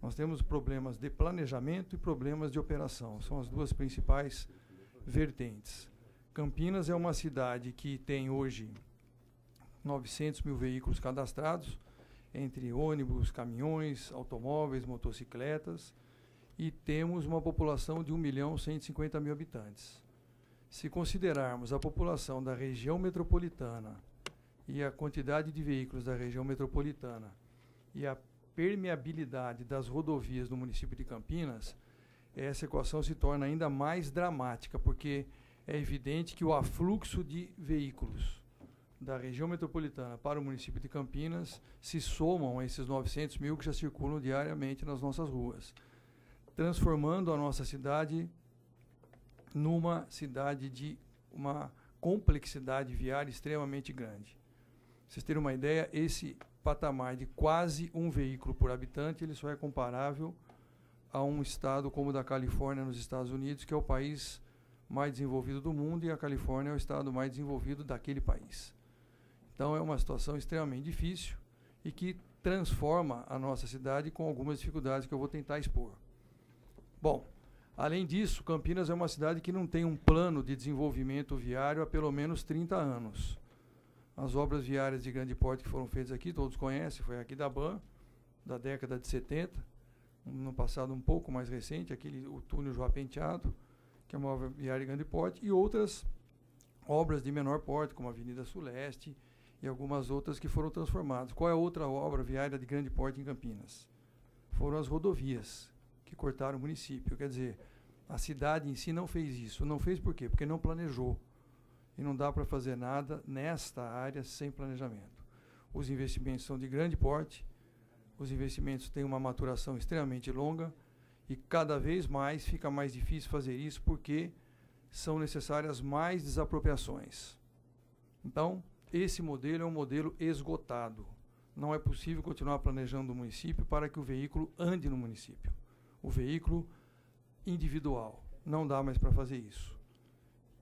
Nós temos problemas de planejamento e problemas de operação. São as duas principais vertentes. Campinas é uma cidade que tem hoje 900 mil veículos cadastrados, entre ônibus, caminhões, automóveis, motocicletas, e temos uma população de 1.150.000 habitantes. Se considerarmos a população da região metropolitana e a quantidade de veículos da região metropolitana e a permeabilidade das rodovias no município de Campinas, essa equação se torna ainda mais dramática, porque é evidente que o afluxo de veículos da região metropolitana para o município de Campinas se somam a esses 900 mil que já circulam diariamente nas nossas ruas, transformando a nossa cidade numa cidade de uma complexidade viária extremamente grande. Vocês terem uma ideia, esse patamar de quase um veículo por habitante, ele só é comparável a um estado como o da Califórnia, nos Estados Unidos, que é o país mais desenvolvido do mundo, e a Califórnia é o estado mais desenvolvido daquele país. Então é uma situação extremamente difícil e que transforma a nossa cidade com algumas dificuldades que eu vou tentar expor. Bom, além disso, Campinas é uma cidade que não tem um plano de desenvolvimento viário há pelo menos 30 anos. As obras viárias de grande porte que foram feitas aqui, todos conhecem, foi aqui da BAN, da década de 70, no passado um pouco mais recente, o túnel João Penteado, que é uma obra viária de grande porte, e outras obras de menor porte, como a Avenida Suleste, e algumas outras que foram transformadas. Qual é a outra obra viária de grande porte em Campinas? Foram as rodovias, que cortaram o município. Quer dizer, a cidade em si não fez isso. Não fez por quê? Porque não planejou. E não dá para fazer nada nesta área sem planejamento. Os investimentos são de grande porte, os investimentos têm uma maturação extremamente longa, e cada vez mais fica mais difícil fazer isso, porque são necessárias mais desapropriações. Então, esse modelo é um modelo esgotado. Não é possível continuar planejando o município para que o veículo ande no município. O veículo individual. Não dá mais para fazer isso.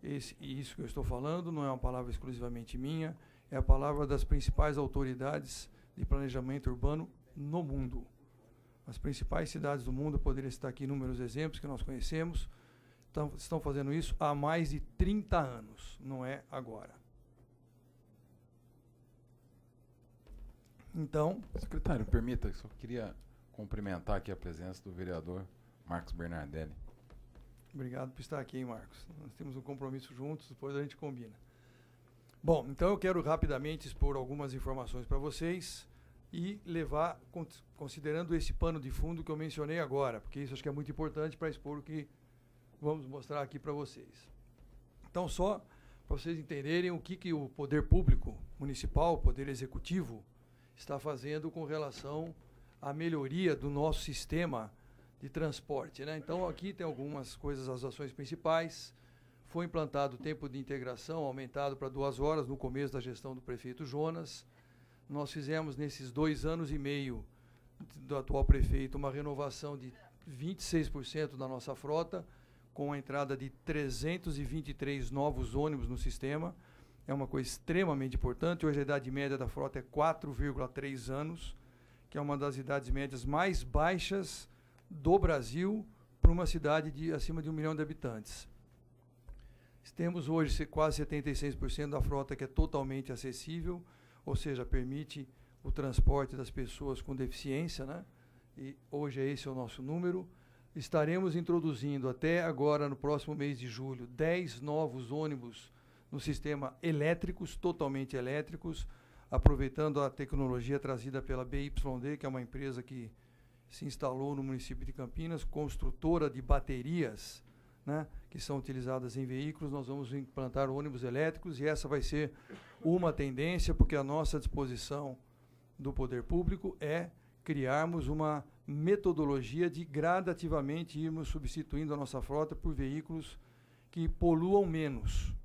Isso que eu estou falando não é uma palavra exclusivamente minha, é a palavra das principais autoridades de planejamento urbano no mundo. As principais cidades do mundo, eu poderia citar aqui inúmeros exemplos que nós conhecemos, estão fazendo isso há mais de 30 anos, não é agora. Então... Secretário, permita, só queria cumprimentar aqui a presença do vereador Marcos Bernardelli. Obrigado por estar aqui, hein, Marcos. Nós temos um compromisso juntos, depois a gente combina. Bom, então eu quero rapidamente expor algumas informações para vocês e levar, considerando esse pano de fundo que eu mencionei agora, porque isso acho que é muito importante para expor o que vamos mostrar aqui para vocês. Então, só para vocês entenderem o que o poder público municipal, o poder executivo, está fazendo com relação à melhoria do nosso sistema de transporte, né? Então, aqui tem algumas coisas, as ações principais. Foi implantado o tempo de integração, aumentado para 2 horas no começo da gestão do prefeito Jonas. Nós fizemos, nesses 2 anos e meio do atual prefeito, uma renovação de 26% da nossa frota, com a entrada de 323 novos ônibus no sistema. É uma coisa extremamente importante. Hoje a idade média da frota é 4,3 anos, que é uma das idades médias mais baixas do Brasil para uma cidade de acima de 1 milhão de habitantes. Temos hoje quase 76% da frota que é totalmente acessível, ou seja, permite o transporte das pessoas com deficiência, né? E hoje esse é o nosso número. Estaremos introduzindo até agora, no próximo mês de julho, 10 novos ônibus no sistema elétricos, totalmente elétricos, aproveitando a tecnologia trazida pela BYD, que é uma empresa que se instalou no município de Campinas, construtora de baterias, né, que são utilizadas em veículos. Nós vamos implantar ônibus elétricos e essa vai ser uma tendência, porque a nossa disposição do poder público é criarmos uma metodologia de gradativamente irmos substituindo a nossa frota por veículos que poluam menos.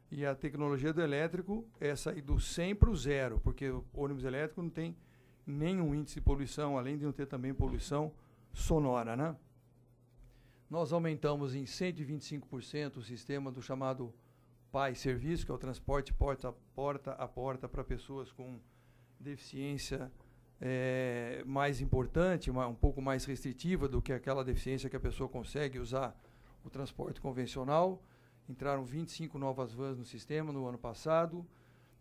E a tecnologia do elétrico é sair do 100 para o 0, porque o ônibus elétrico não tem nenhum índice de poluição, além de não ter também poluição sonora, né? Nós aumentamos em 125% o sistema do chamado PAI Serviço, que é o transporte porta a porta para pessoas com deficiência mais importante, um pouco mais restritiva do que aquela deficiência que a pessoa consegue usar o transporte convencional. Entraram 25 novas vans no sistema no ano passado.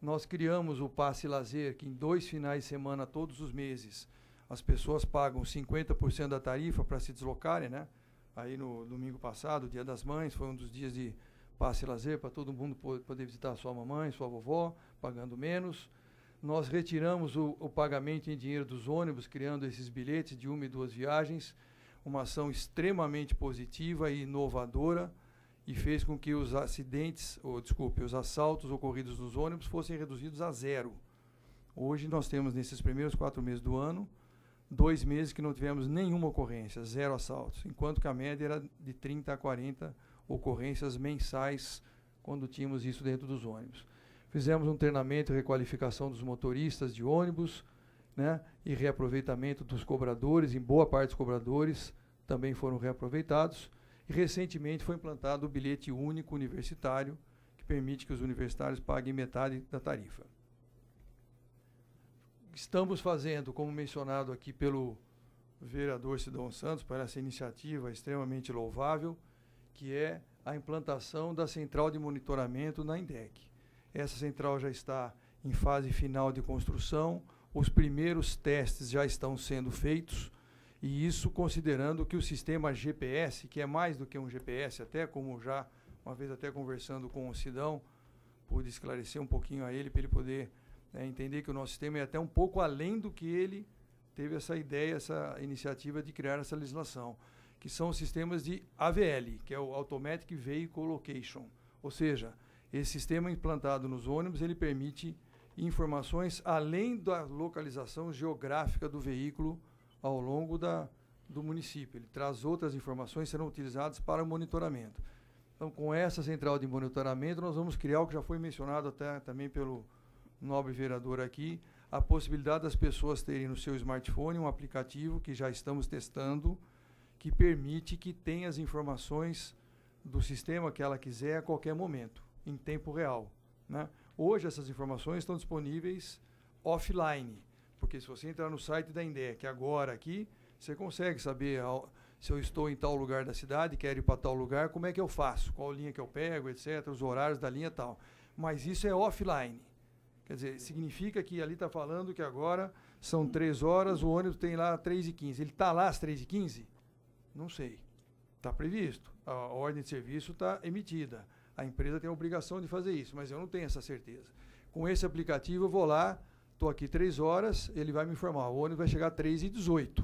Nós criamos o Passe Lazer, que em 2 finais de semana, todos os meses, as pessoas pagam 50% da tarifa para se deslocarem, né? Aí no domingo passado, Dia das Mães, foi um dos dias de Passe Lazer para todo mundo poder visitar a sua mamãe, sua vovó, pagando menos. Nós retiramos o pagamento em dinheiro dos ônibus, criando esses bilhetes de 1 e 2 viagens, uma ação extremamente positiva e inovadora, e fez com que os os assaltos ocorridos nos ônibus fossem reduzidos a 0. Hoje nós temos, nesses primeiros 4 meses do ano, 2 meses que não tivemos nenhuma ocorrência, 0 assaltos, enquanto que a média era de 30 a 40 ocorrências mensais quando tínhamos isso dentro dos ônibus. Fizemos um treinamento e requalificação dos motoristas de ônibus, né, e reaproveitamento dos cobradores, em boa parte dos cobradores também foram reaproveitados. E recentemente foi implantado o bilhete único universitário, que permite que os universitários paguem metade da tarifa. Estamos fazendo, como mencionado aqui pelo vereador Sidão Santos, para essa iniciativa extremamente louvável, que é a implantação da central de monitoramento na INDEC. Essa central já está em fase final de construção, os primeiros testes já estão sendo feitos, e isso considerando que o sistema GPS, que é mais do que um GPS, até como já, uma vez até conversando com o Sidão, pude esclarecer um pouquinho a ele, para ele poder entender que o nosso sistema é até um pouco além do que ele teve essa ideia, essa iniciativa de criar essa legislação, que são os sistemas de AVL, que é o Automatic Vehicle Location. Ou seja, esse sistema implantado nos ônibus, ele permite informações além da localização geográfica do veículo ao longo do município. Ele traz outras informações que serão utilizadas para o monitoramento. Então, com essa central de monitoramento, nós vamos criar o que já foi mencionado até também pelo nobre vereador aqui, a possibilidade das pessoas terem no seu smartphone um aplicativo que já estamos testando, que permite que tenha as informações do sistema que ela quiser a qualquer momento, em tempo real, né? Hoje essas informações estão disponíveis offline, porque se você entrar no site da INDEC agora aqui, você consegue saber se eu estou em tal lugar da cidade, quero ir para tal lugar, como é que eu faço, qual linha que eu pego, etc., os horários da linha e tal. Mas isso é offline. Quer dizer, significa que ali está falando que agora são 3 horas, o ônibus tem lá 3h15. Ele está lá às 3h15? Não sei. Está previsto. A ordem de serviço está emitida. A empresa tem a obrigação de fazer isso, mas eu não tenho essa certeza. Com esse aplicativo eu vou lá, estou aqui 3 horas, ele vai me informar. O ônibus vai chegar às 3h18.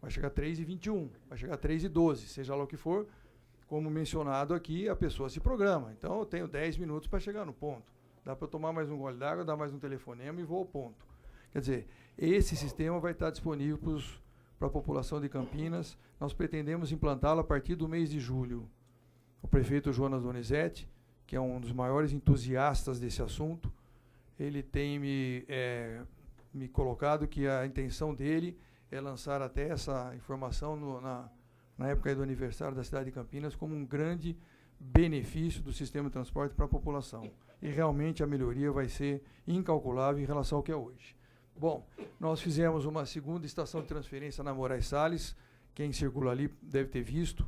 Vai chegar às 3h21. Vai chegar às 3h12. Seja lá o que for, como mencionado aqui, a pessoa se programa. Então eu tenho 10 minutos para chegar no ponto. Dá para eu tomar mais um gole d'água, dar mais um telefonema e vou ao ponto. Quer dizer, esse sistema vai estar disponível para para a população de Campinas. Nós pretendemos implantá-lo a partir do mês de julho. O prefeito Jonas Donizete, que é um dos maiores entusiastas desse assunto, ele tem me colocado que a intenção dele é lançar até essa informação na época do aniversário da cidade de Campinas como um grande benefício do sistema de transporte para a população. E realmente a melhoria vai ser incalculável em relação ao que é hoje. Bom, nós fizemos uma segunda estação de transferência na Moraes Salles. Quem circula ali deve ter visto.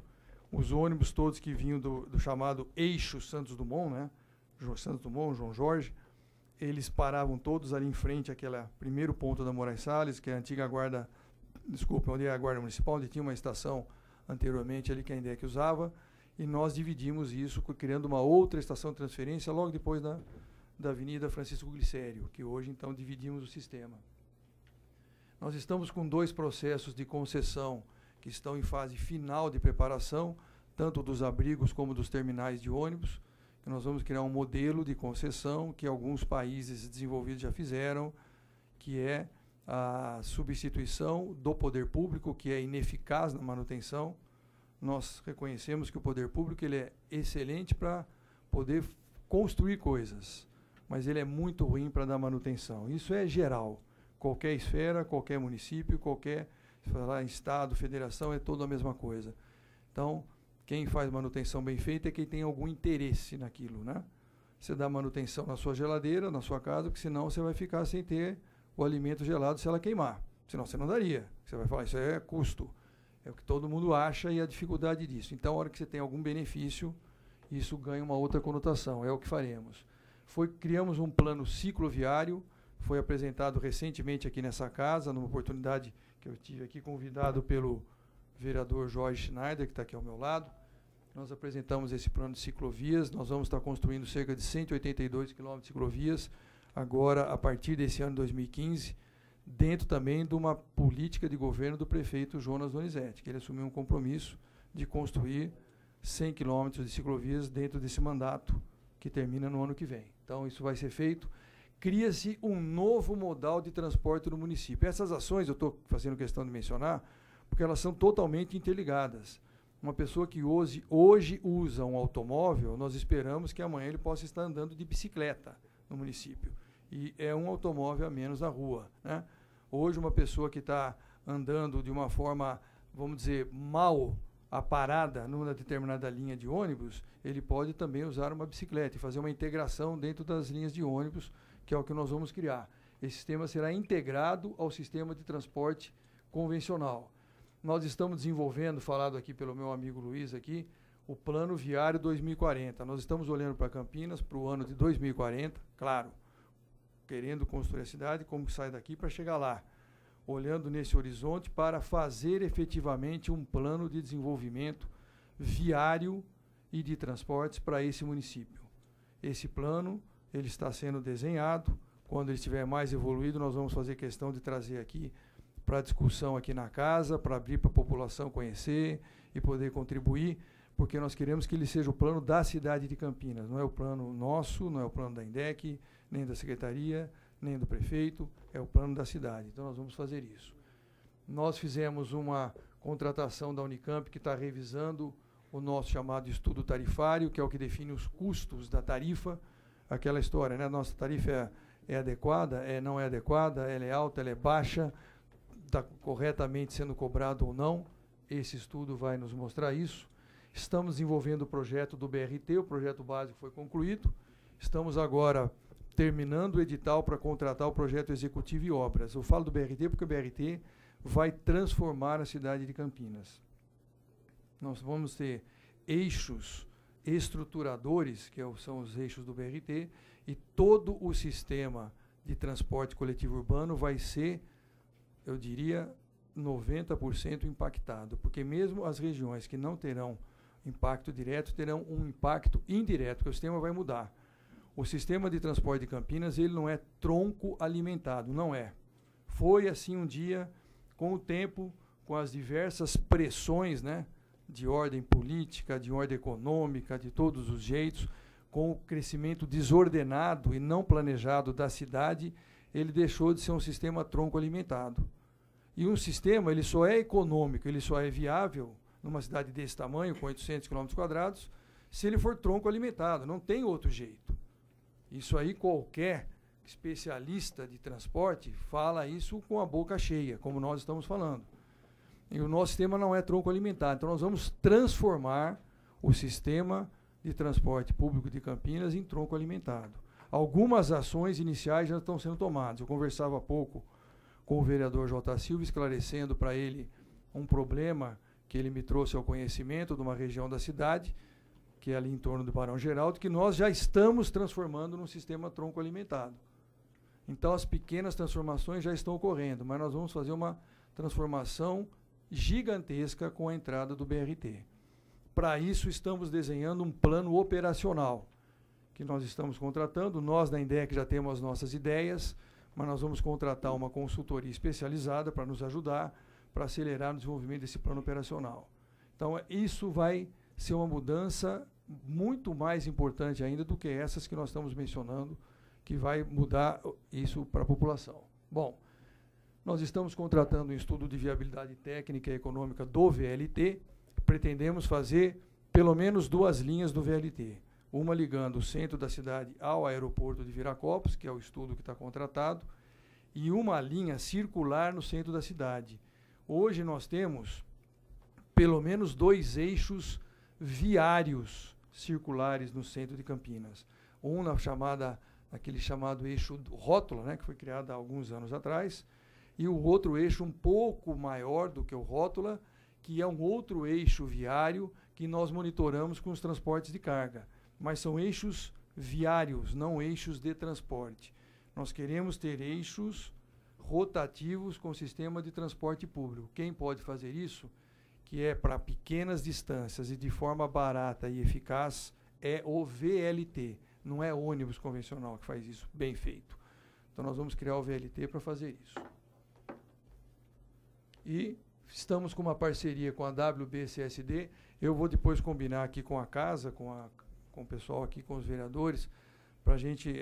Os ônibus todos que vinham do chamado eixo Santos Dumont, né? Santos Dumont, João Jorge, eles paravam todos ali em frente àquele primeiro ponto da Moraes Salles, que é a antiga guarda, onde é a guarda municipal, onde tinha uma estação anteriormente ali que a INDEC usava, e nós dividimos isso criando uma outra estação de transferência logo depois da Avenida Francisco Glicério, que hoje então dividimos o sistema. Nós estamos com 2 processos de concessão que estão em fase final de preparação, tanto dos abrigos como dos terminais de ônibus, que nós vamos criar um modelo de concessão que alguns países desenvolvidos já fizeram, que é a substituição do poder público, que é ineficaz na manutenção. Nós reconhecemos que o poder público ele é excelente para poder construir coisas, mas ele é muito ruim para dar manutenção. Isso é geral. Qualquer esfera, qualquer município, qualquer estado, federação, é tudo a mesma coisa. Então, quem faz manutenção bem feita é quem tem algum interesse naquilo, né? Você dá manutenção na sua geladeira, na sua casa, porque senão você vai ficar sem ter o alimento gelado se ela queimar. Senão você não daria. Você vai falar, isso é custo. É o que todo mundo acha e a dificuldade disso. Então, a hora que você tem algum benefício, isso ganha uma outra conotação. É o que faremos. Criamos um plano cicloviário, foi apresentado recentemente aqui nessa casa, numa oportunidade que eu tive aqui, convidado pelo vereador Jorge Schneider, que está aqui ao meu lado. Nós apresentamos esse plano de ciclovias, nós vamos estar construindo cerca de 182 quilômetros de ciclovias, agora, a partir desse ano de 2015, dentro também de uma política de governo do prefeito Jonas Donizete, que ele assumiu um compromisso de construir 100 quilômetros de ciclovias dentro desse mandato, que termina no ano que vem. Então, isso vai ser feito. Cria-se um novo modal de transporte no município. Essas ações, eu estou fazendo questão de mencionar, porque elas são totalmente interligadas. Uma pessoa que hoje usa um automóvel, nós esperamos que amanhã ele possa estar andando de bicicleta no município. E é um automóvel a menos na rua, né? Hoje, uma pessoa que está andando de uma forma, vamos dizer, mal aparada numa determinada linha de ônibus, ele pode também usar uma bicicleta e fazer uma integração dentro das linhas de ônibus, que é o que nós vamos criar. Esse sistema será integrado ao sistema de transporte convencional. Nós estamos desenvolvendo, falado aqui pelo meu amigo Luiz aqui, o Plano Viário 2040. Nós estamos olhando para Campinas para o ano de 2040, claro, querendo construir a cidade, como sai daqui para chegar lá, olhando nesse horizonte para fazer efetivamente um plano de desenvolvimento viário e de transportes para esse município. Esse plano, ele está sendo desenhado. Quando ele estiver mais evoluído, nós vamos fazer questão de trazer aqui para discussão aqui na casa, para abrir para a população conhecer e poder contribuir, porque nós queremos que ele seja o plano da cidade de Campinas. Não é o plano nosso, não é o plano da INDEC, nem da secretaria, nem do prefeito, é o plano da cidade. Então, nós vamos fazer isso. Nós fizemos uma contratação da Unicamp que está revisando o nosso chamado estudo tarifário, que é o que define os custos da tarifa. Aquela história, né? Nossa tarifa é adequada, não é adequada, ela é alta, ela é baixa, está corretamente sendo cobrado ou não. Esse estudo vai nos mostrar isso. Estamos desenvolvendo o projeto do BRT, o projeto básico foi concluído. Estamos agora terminando o edital para contratar o projeto executivo e obras. Eu falo do BRT porque o BRT vai transformar a cidade de Campinas. Nós vamos ter eixos estruturadores, que são os eixos do BRT, e todo o sistema de transporte coletivo urbano vai ser, eu diria, 90% impactado, porque mesmo as regiões que não terão impacto direto, terão um impacto indireto, porque o sistema vai mudar. O sistema de transporte de Campinas, ele não é tronco alimentado, não é. Foi assim um dia, com o tempo, com as diversas pressões, né, de ordem política, de ordem econômica, de todos os jeitos, com o crescimento desordenado e não planejado da cidade, ele deixou de ser um sistema tronco alimentado. E um sistema, ele só é econômico, ele só é viável numa cidade desse tamanho, com 800 km², se ele for tronco alimentado. Não tem outro jeito. Isso aí qualquer especialista de transporte fala isso com a boca cheia, como nós estamos falando. E o nosso sistema não é tronco alimentado. Então nós vamos transformar o sistema de transporte público de Campinas em tronco alimentado. Algumas ações iniciais já estão sendo tomadas. Eu conversava há pouco com o vereador J. Silva, esclarecendo para ele um problema que ele me trouxe ao conhecimento de uma região da cidade, que é ali em torno do Barão Geraldo, que nós já estamos transformando num sistema tronco alimentado. Então as pequenas transformações já estão ocorrendo, mas nós vamos fazer uma transformação gigantesca com a entrada do BRT. Para isso estamos desenhando um plano operacional, que nós estamos contratando. Nós da INDEC já temos as nossas ideias, mas nós vamos contratar uma consultoria especializada para nos ajudar, para acelerar o desenvolvimento desse plano operacional. Então isso vai ser uma mudança muito mais importante ainda do que essas que nós estamos mencionando, que vai mudar isso para a população. Bom, nós estamos contratando um estudo de viabilidade técnica e econômica do VLT. Pretendemos fazer pelo menos 2 linhas do VLT. Uma ligando o centro da cidade ao aeroporto de Viracopos, que é o estudo que está contratado, e uma linha circular no centro da cidade. Hoje nós temos pelo menos 2 eixos viários circulares no centro de Campinas. Um aquele chamado eixo rótula, né, que foi criado há alguns anos atrás, e o outro eixo um pouco maior do que o rótula, que é um outro eixo viário que nós monitoramos com os transportes de carga. Mas são eixos viários, não eixos de transporte. Nós queremos ter eixos rotativos com sistema de transporte público. Quem pode fazer isso, que é para pequenas distâncias e de forma barata e eficaz, é o VLT. Não é ônibus convencional que faz isso bem feito. Então nós vamos criar o VLT para fazer isso. E estamos com uma parceria com a WBCSD. Eu vou depois combinar aqui com a casa, com o pessoal aqui, com os vereadores, para a gente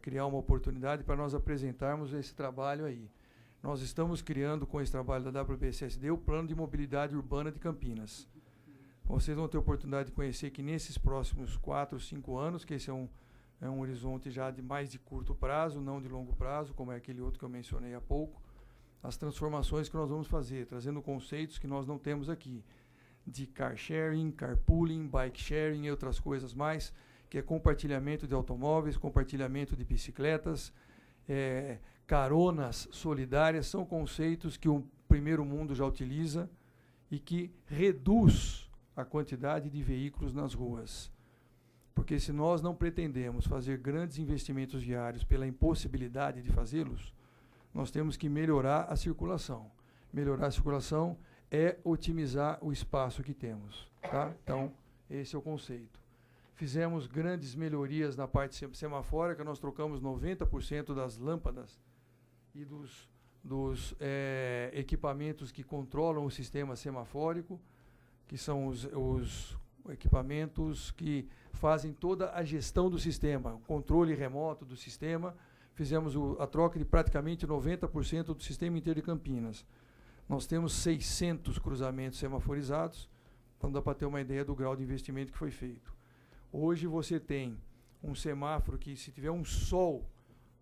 criar uma oportunidade para nós apresentarmos esse trabalho aí. Nós estamos criando, com esse trabalho da WBCSD, o Plano de Mobilidade Urbana de Campinas. Vocês vão ter a oportunidade de conhecer que nesses próximos 4, 5 anos, que esse é um horizonte já mais de curto prazo, não de longo prazo, como é aquele outro que eu mencionei há pouco, as transformações que nós vamos fazer, trazendo conceitos que nós não temos aqui, de car sharing, carpooling, bike sharing e outras coisas mais, que é compartilhamento de automóveis, compartilhamento de bicicletas, caronas solidárias, são conceitos que o primeiro mundo já utiliza e que reduz a quantidade de veículos nas ruas. Porque se nós não pretendemos fazer grandes investimentos viários pela impossibilidade de fazê-los, nós temos que melhorar a circulação. Melhorar a circulação é otimizar o espaço que temos. Tá? Então, esse é o conceito. Fizemos grandes melhorias na parte semafórica, nós trocamos 90% das lâmpadas e dos equipamentos que controlam o sistema semafórico, que são os equipamentos que fazem toda a gestão do sistema, o controle remoto do sistema. Fizemos a troca de praticamente 90% do sistema inteiro de Campinas. Nós temos 600 cruzamentos semaforizados, então dá para ter uma ideia do grau de investimento que foi feito. Hoje você tem um semáforo que, se tiver um sol,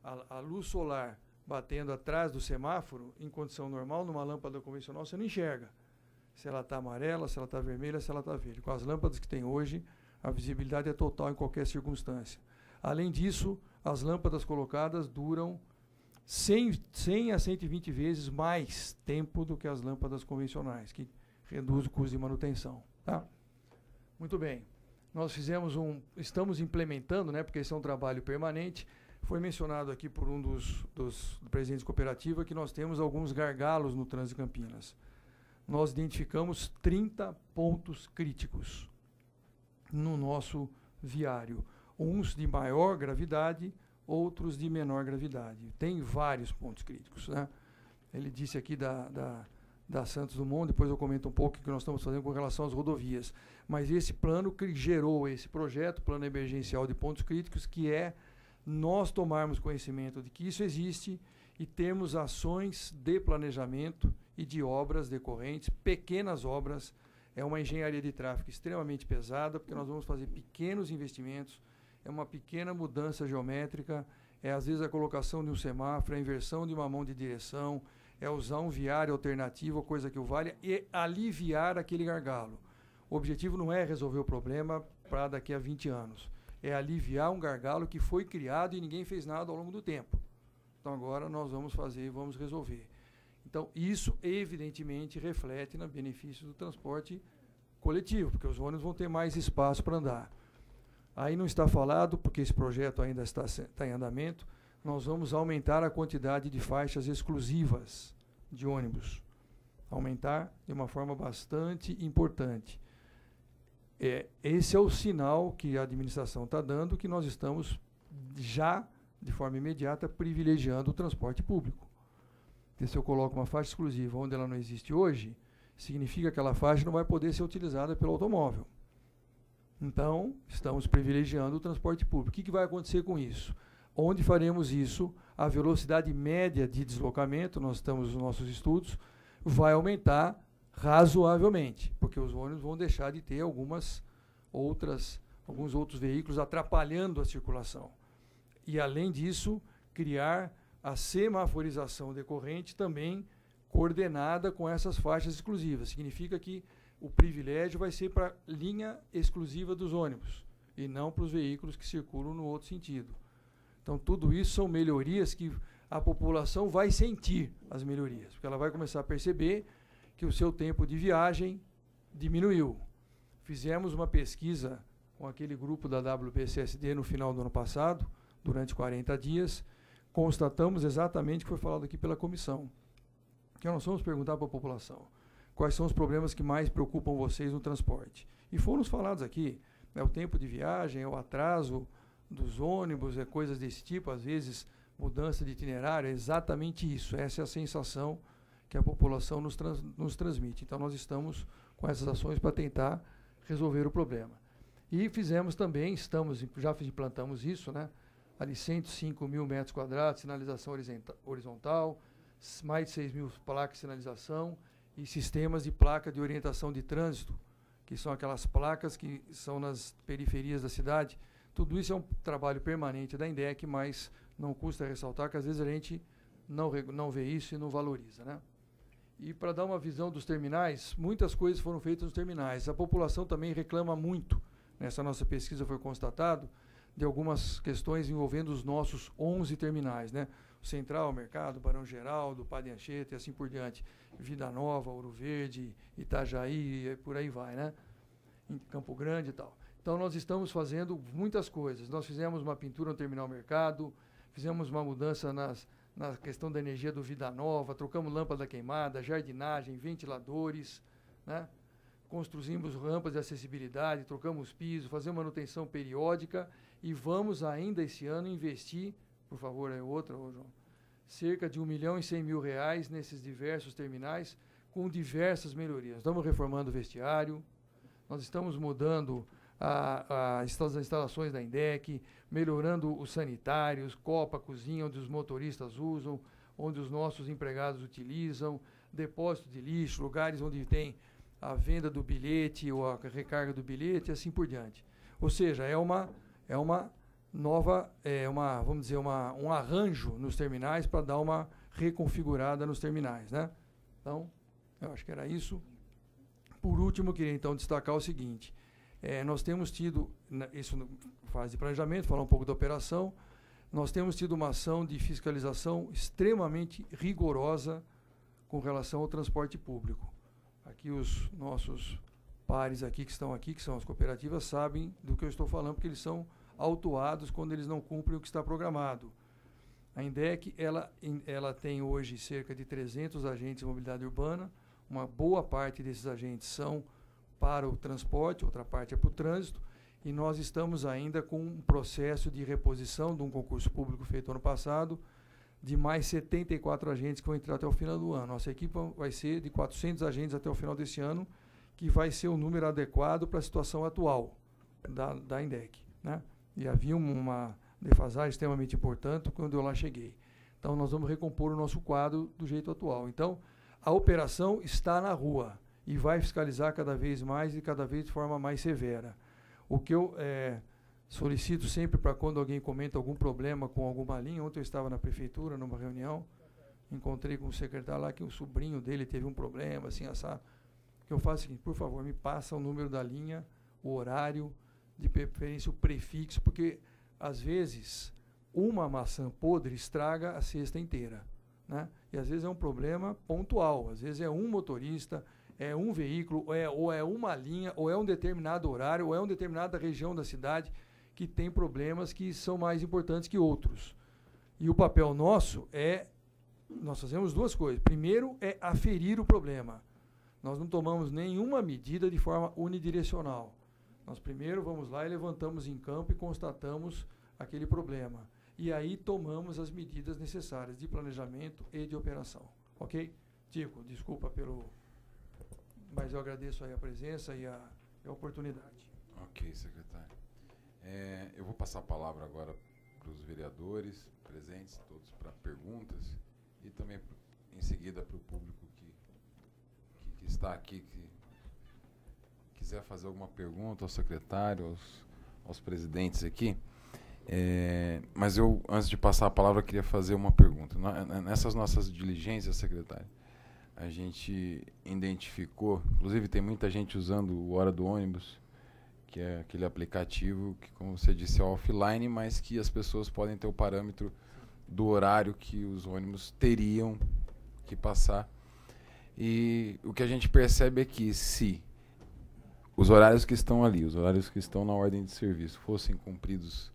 a luz solar batendo atrás do semáforo, em condição normal, numa lâmpada convencional, você não enxerga se ela está amarela, se ela está vermelha, se ela está verde. Com as lâmpadas que tem hoje, a visibilidade é total em qualquer circunstância. Além disso, as lâmpadas colocadas duram 100 a 120 vezes mais tempo do que as lâmpadas convencionais, que reduz o custo de manutenção. Tá? Muito bem. Nós estamos implementando, né, porque esse é um trabalho permanente. Foi mencionado aqui por um dos presidentes da cooperativa que nós temos alguns gargalos no trânsito de Campinas. Nós identificamos 30 pontos críticos no nosso viário. Uns de maior gravidade, outros de menor gravidade. Tem vários pontos críticos. Né? Ele disse aqui da Santos Dumont, depois eu comento um pouco o que nós estamos fazendo com relação às rodovias. Mas esse plano que gerou esse projeto, Plano Emergencial de Pontos Críticos, que é nós tomarmos conhecimento de que isso existe e termos ações de planejamento e de obras decorrentes, pequenas obras. É uma engenharia de tráfego extremamente pesada, porque nós vamos fazer pequenos investimentos, é uma pequena mudança geométrica, é às vezes a colocação de um semáforo, a inversão de uma mão de direção, é usar um viário alternativo, coisa que o valha, e aliviar aquele gargalo. O objetivo não é resolver o problema para daqui a 20 anos, é aliviar um gargalo que foi criado e ninguém fez nada ao longo do tempo. Então agora nós vamos fazer e vamos resolver. Então isso evidentemente reflete no benefício do transporte coletivo, porque os ônibus vão ter mais espaço para andar. Aí não está falado, porque esse projeto ainda está em andamento, nós vamos aumentar a quantidade de faixas exclusivas de ônibus. Aumentar de uma forma bastante importante. Esse é o sinal que a administração está dando, que nós estamos já, de forma imediata, privilegiando o transporte público. Porque se eu coloco uma faixa exclusiva onde ela não existe hoje, significa que aquela faixa não vai poder ser utilizada pelo automóvel. Então, estamos privilegiando o transporte público. O que vai acontecer com isso? Onde faremos isso, a velocidade média de deslocamento, nós estamos nos nossos estudos, vai aumentar razoavelmente, porque os ônibus vão deixar de ter alguns outros veículos atrapalhando a circulação. E, além disso, criar a semaforização decorrente também coordenada com essas faixas exclusivas. Significa que o privilégio vai ser para a linha exclusiva dos ônibus e não para os veículos que circulam no outro sentido. Então, tudo isso são melhorias que a população vai sentir as melhorias, porque ela vai começar a perceber que o seu tempo de viagem diminuiu. Fizemos uma pesquisa com aquele grupo da WPCSD no final do ano passado, durante 40 dias, constatamos exatamente o que foi falado aqui pela comissão. Que nós vamos perguntar para a população quais são os problemas que mais preocupam vocês no transporte. E foram falados aqui, o tempo de viagem, é o atraso dos ônibus, coisas desse tipo, às vezes mudança de itinerário, é exatamente isso. Essa é a sensação que a população nos transmite. Então nós estamos com essas ações para tentar resolver o problema. E fizemos também, já implantamos isso, ali 105 mil metros quadrados, sinalização horizontal, mais de 6 mil placas de sinalização e sistemas de placa de orientação de trânsito, que são aquelas placas que são nas periferias da cidade. Tudo isso é um trabalho permanente da INDEC, mas não custa ressaltar que às vezes a gente não vê isso e não valoriza, E para dar uma visão dos terminais, muitas coisas foram feitas nos terminais. A população também reclama muito, nessa nossa pesquisa foi constatado, de algumas questões envolvendo os nossos 11 terminais, O Central, o Mercado, Barão Geraldo, Padre Anchieta e assim por diante. Vida Nova, Ouro Verde, Itajaí, e por aí vai, Em Campo Grande e tal. Então, nós estamos fazendo muitas coisas. Nós fizemos uma pintura no Terminal Mercado, fizemos uma mudança na questão da energia do Vida Nova, trocamos lâmpada queimada, jardinagem, ventiladores, construímos rampas de acessibilidade, trocamos piso, fazemos manutenção periódica e vamos ainda esse ano investir, por favor, João, cerca de R$ 1.100.000 nesses diversos terminais, com diversas melhorias. Estamos reformando o vestiário, nós estamos mudando as instalações da INDEC, melhorando os sanitários, copa, cozinha, onde os motoristas usam, onde os nossos empregados utilizam, depósito de lixo, lugares onde tem a venda do bilhete ou a recarga do bilhete, e assim por diante. Ou seja, é uma nova, vamos dizer, um arranjo nos terminais para dar uma reconfigurada nos terminais, Então, eu acho que era isso. Por último, eu queria então destacar o seguinte: nós temos tido, isso na fase de planejamento, falar um pouco da operação, nós temos tido uma ação de fiscalização extremamente rigorosa com relação ao transporte público. Aqui os nossos pares aqui que estão aqui, que são as cooperativas, sabem do que eu estou falando, porque eles são autuados quando eles não cumprem o que está programado. A INDEC, ela tem hoje cerca de 300 agentes de mobilidade urbana, uma boa parte desses agentes são para o transporte, outra parte é para o trânsito, e nós estamos ainda com um processo de reposição de um concurso público feito ano passado, de mais 74 agentes que vão entrar até o final do ano. Nossa equipe vai ser de 400 agentes até o final desse ano, que vai ser o número adequado para a situação atual da INDEC, E havia uma defasagem extremamente importante quando eu lá cheguei. Então, nós vamos recompor o nosso quadro do jeito atual. Então, a operação está na rua e vai fiscalizar cada vez mais e cada vez de forma mais severa. O que eu solicito sempre para quando alguém comenta algum problema com alguma linha, ontem eu estava na prefeitura, numa reunião, encontrei com o secretário lá que o sobrinho dele teve um problema, assim, assado. O que eu faço é o seguinte, por favor, me passa o número da linha, o horário, de preferência o prefixo, porque às vezes uma maçã podre estraga a cesta inteira, né? E às vezes é um problema pontual, às vezes é um motorista, é um veículo, ou é uma linha, ou é um determinado horário, ou é uma determinada região da cidade que tem problemas que são mais importantes que outros. E o papel nosso nós fazemos duas coisas. Primeiro é aferir o problema. Nós não tomamos nenhuma medida de forma unidirecional. Nós primeiro vamos lá e levantamos em campo e constatamos aquele problema. E aí tomamos as medidas necessárias de planejamento e de operação. Ok? Tico, desculpa mas eu agradeço aí a presença e a oportunidade. Ok, secretário. Eu vou passar a palavra agora para os vereadores presentes, todos para perguntas, e também em seguida para o público que está aqui, que quiser fazer alguma pergunta ao secretário, aos presidentes aqui. Mas eu, antes de passar a palavra, queria fazer uma pergunta. Nessas nossas diligências, secretário, a gente identificou, inclusive tem muita gente usando o Hora do Ônibus, que é aquele aplicativo que, como você disse, é offline, mas que as pessoas podem ter o parâmetro do horário que os ônibus teriam que passar. E o que a gente percebe é que se os horários que estão ali, os horários que estão na ordem de serviço, fossem cumpridos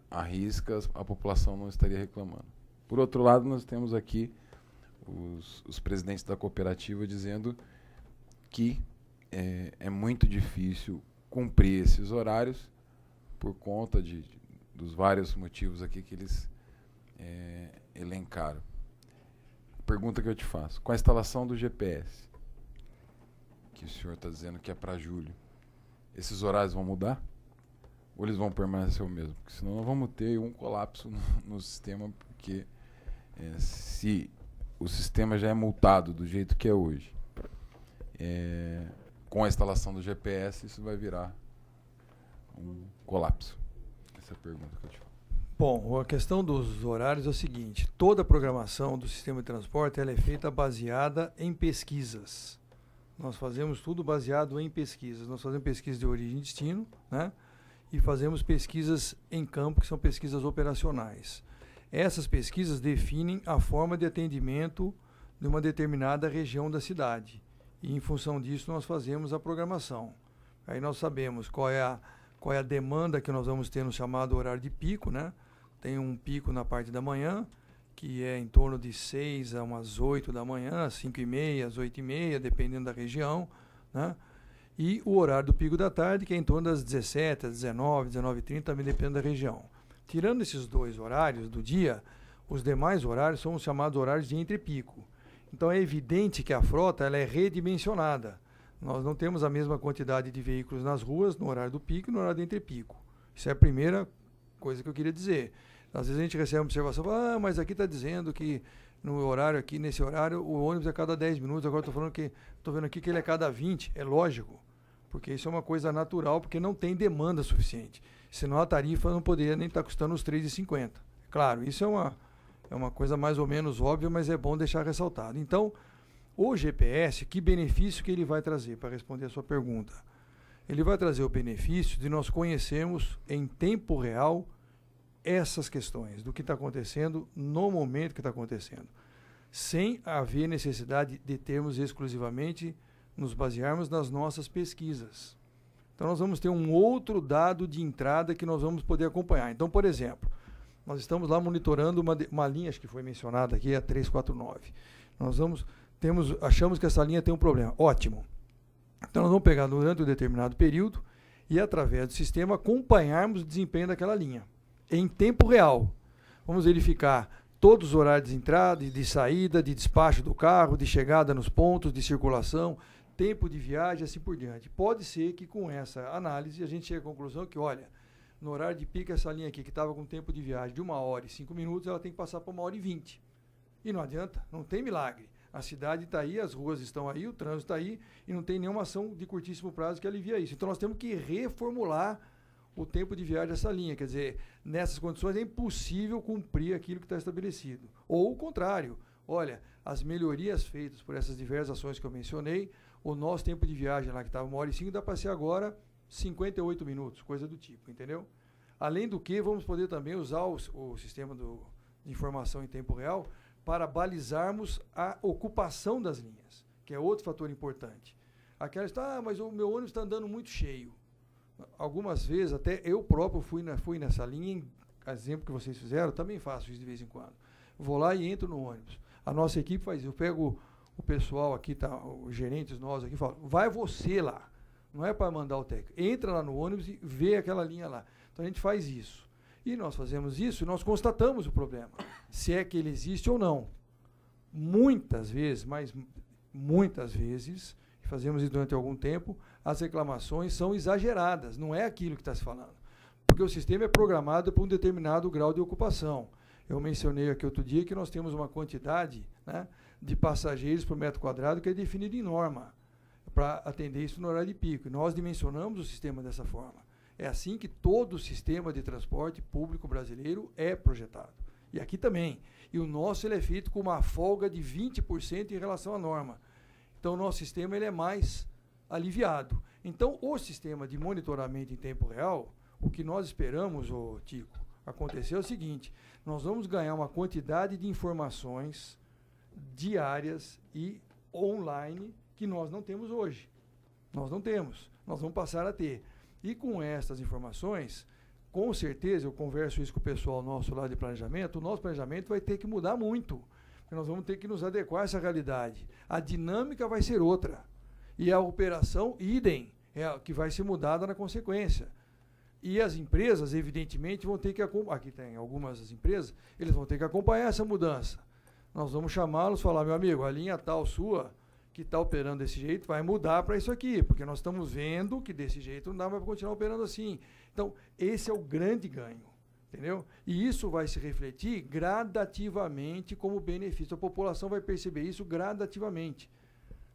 à risca, a população não estaria reclamando. Por outro lado, nós temos aqui os presidentes da cooperativa dizendo que é muito difícil cumprir esses horários por conta dos vários motivos aqui que eles elencaram. Pergunta que eu te faço: com a instalação do GPS, que o senhor está dizendo que é para julho, esses horários vão mudar? Ou eles vão permanecer o mesmo? Porque senão nós vamos ter um colapso no sistema, porque se o sistema já é multado do jeito que é hoje, com a instalação do GPS, isso vai virar um colapso. Essa é a pergunta que eu te faço. Bom, a questão dos horários é o seguinte: toda a programação do sistema de transporte ela é feita baseada em pesquisas. Nós fazemos tudo baseado em pesquisas. Nós fazemos pesquisa de origem e destino, né? E fazemos pesquisas em campo, que são pesquisas operacionais. Essas pesquisas definem a forma de atendimento de uma determinada região da cidade. E, em função disso, nós fazemos a programação. Aí nós sabemos qual é a demanda que nós vamos ter no chamado horário de pico, né? Tem um pico na parte da manhã, que é em torno de 6 a umas 8 da manhã, 5h30, às 8h30, dependendo da região, né? E o horário do pico da tarde, que é em torno das 17, às 19, 19h30, também dependendo da região. Tirando esses dois horários do dia, os demais horários são os chamados horários de entrepico. Então é evidente que a frota ela é redimensionada. Nós não temos a mesma quantidade de veículos nas ruas no horário do pico e no horário do entrepico. Isso é a primeira coisa que eu queria dizer. Às vezes a gente recebe uma observação, mas aqui está dizendo que no horário aqui, nesse horário, o ônibus é a cada 10 minutos, agora estou vendo aqui que ele é a cada 20. É lógico, porque isso é uma coisa natural, porque não tem demanda suficiente. Senão a tarifa não poderia nem estar custando os R$ 3,50. Claro, isso é uma coisa mais ou menos óbvia, mas é bom deixar ressaltado. Então, o GPS, que benefício que ele vai trazer, para responder a sua pergunta? Ele vai trazer o benefício de nós conhecermos em tempo real essas questões, do que está acontecendo no momento que está acontecendo, sem haver necessidade de termos exclusivamente, nos basearmos nas nossas pesquisas. Então nós vamos ter um outro dado de entrada que nós vamos poder acompanhar. Então, por exemplo, nós estamos lá monitorando uma linha, acho que foi mencionada aqui, a 349. Achamos que essa linha tem um problema. Ótimo. Então nós vamos pegar durante um determinado período e, através do sistema, acompanharmos o desempenho daquela linha em tempo real. Vamos verificar todos os horários de entrada, de saída, de despacho do carro, de chegada nos pontos, de circulação, tempo de viagem, assim por diante. Pode ser que com essa análise a gente chegue à conclusão que, olha, no horário de pico, essa linha aqui que estava com tempo de viagem de 1 hora e 5 minutos, ela tem que passar para 1 hora e 20. E não adianta, não tem milagre. A cidade está aí, as ruas estão aí, o trânsito está aí, e não tem nenhuma ação de curtíssimo prazo que alivia isso. Então nós temos que reformular o tempo de viagem dessa linha. Quer dizer, nessas condições é impossível cumprir aquilo que está estabelecido. Ou o contrário, olha, as melhorias feitas por essas diversas ações que eu mencionei, o nosso tempo de viagem lá que estava 1h05, dá para ser agora 58 minutos, coisa do tipo, entendeu? Além do que, vamos poder também usar o sistema de informação em tempo real para balizarmos a ocupação das linhas, que é outro fator importante. Aquela está, mas o meu ônibus está andando muito cheio. Algumas vezes, até eu próprio fui nessa linha, exemplo que vocês fizeram, também faço isso de vez em quando. Vou lá e entro no ônibus. A nossa equipe faz isso. Eu pego o pessoal aqui, tá, os gerentes nós aqui, falo, vai você lá. Não é para mandar o técnico. Entra lá no ônibus e vê aquela linha lá. Então a gente faz isso. E nós fazemos isso e nós constatamos o problema. Se é que ele existe ou não. Muitas vezes, mas muitas vezes, fazemos isso durante algum tempo, as reclamações são exageradas. Não é aquilo que está se falando. Porque o sistema é programado para um determinado grau de ocupação. Eu mencionei aqui outro dia que nós temos uma quantidade, né, de passageiros por metro quadrado que é definida em norma para atender isso no horário de pico. E nós dimensionamos o sistema dessa forma. É assim que todo o sistema de transporte público brasileiro é projetado. E aqui também. E o nosso ele é feito com uma folga de 20% em relação à norma. Então, o nosso sistema ele é mais aliviado. Então, o sistema de monitoramento em tempo real, o que nós esperamos, Tico, acontecer é o seguinte, nós vamos ganhar uma quantidade de informações diárias e online que nós não temos hoje. Nós não temos. Nós vamos passar a ter. E com essas informações, com certeza, eu converso isso com o pessoal nosso lá de planejamento, o nosso planejamento vai ter que mudar muito. Porque nós vamos ter que nos adequar a essa realidade. A dinâmica vai ser outra. E a operação, idem, é a que vai ser mudada na consequência. E as empresas, evidentemente, vão ter que acompanhar. Aqui tem algumas empresas, eles vão ter que acompanhar essa mudança. Nós vamos chamá-los e falar, meu amigo, a linha tal sua, que está operando desse jeito, vai mudar para isso aqui, porque nós estamos vendo que desse jeito não dá mais para continuar operando assim. Então, esse é o grande ganho, entendeu? E isso vai se refletir gradativamente como benefício. A população vai perceber isso gradativamente.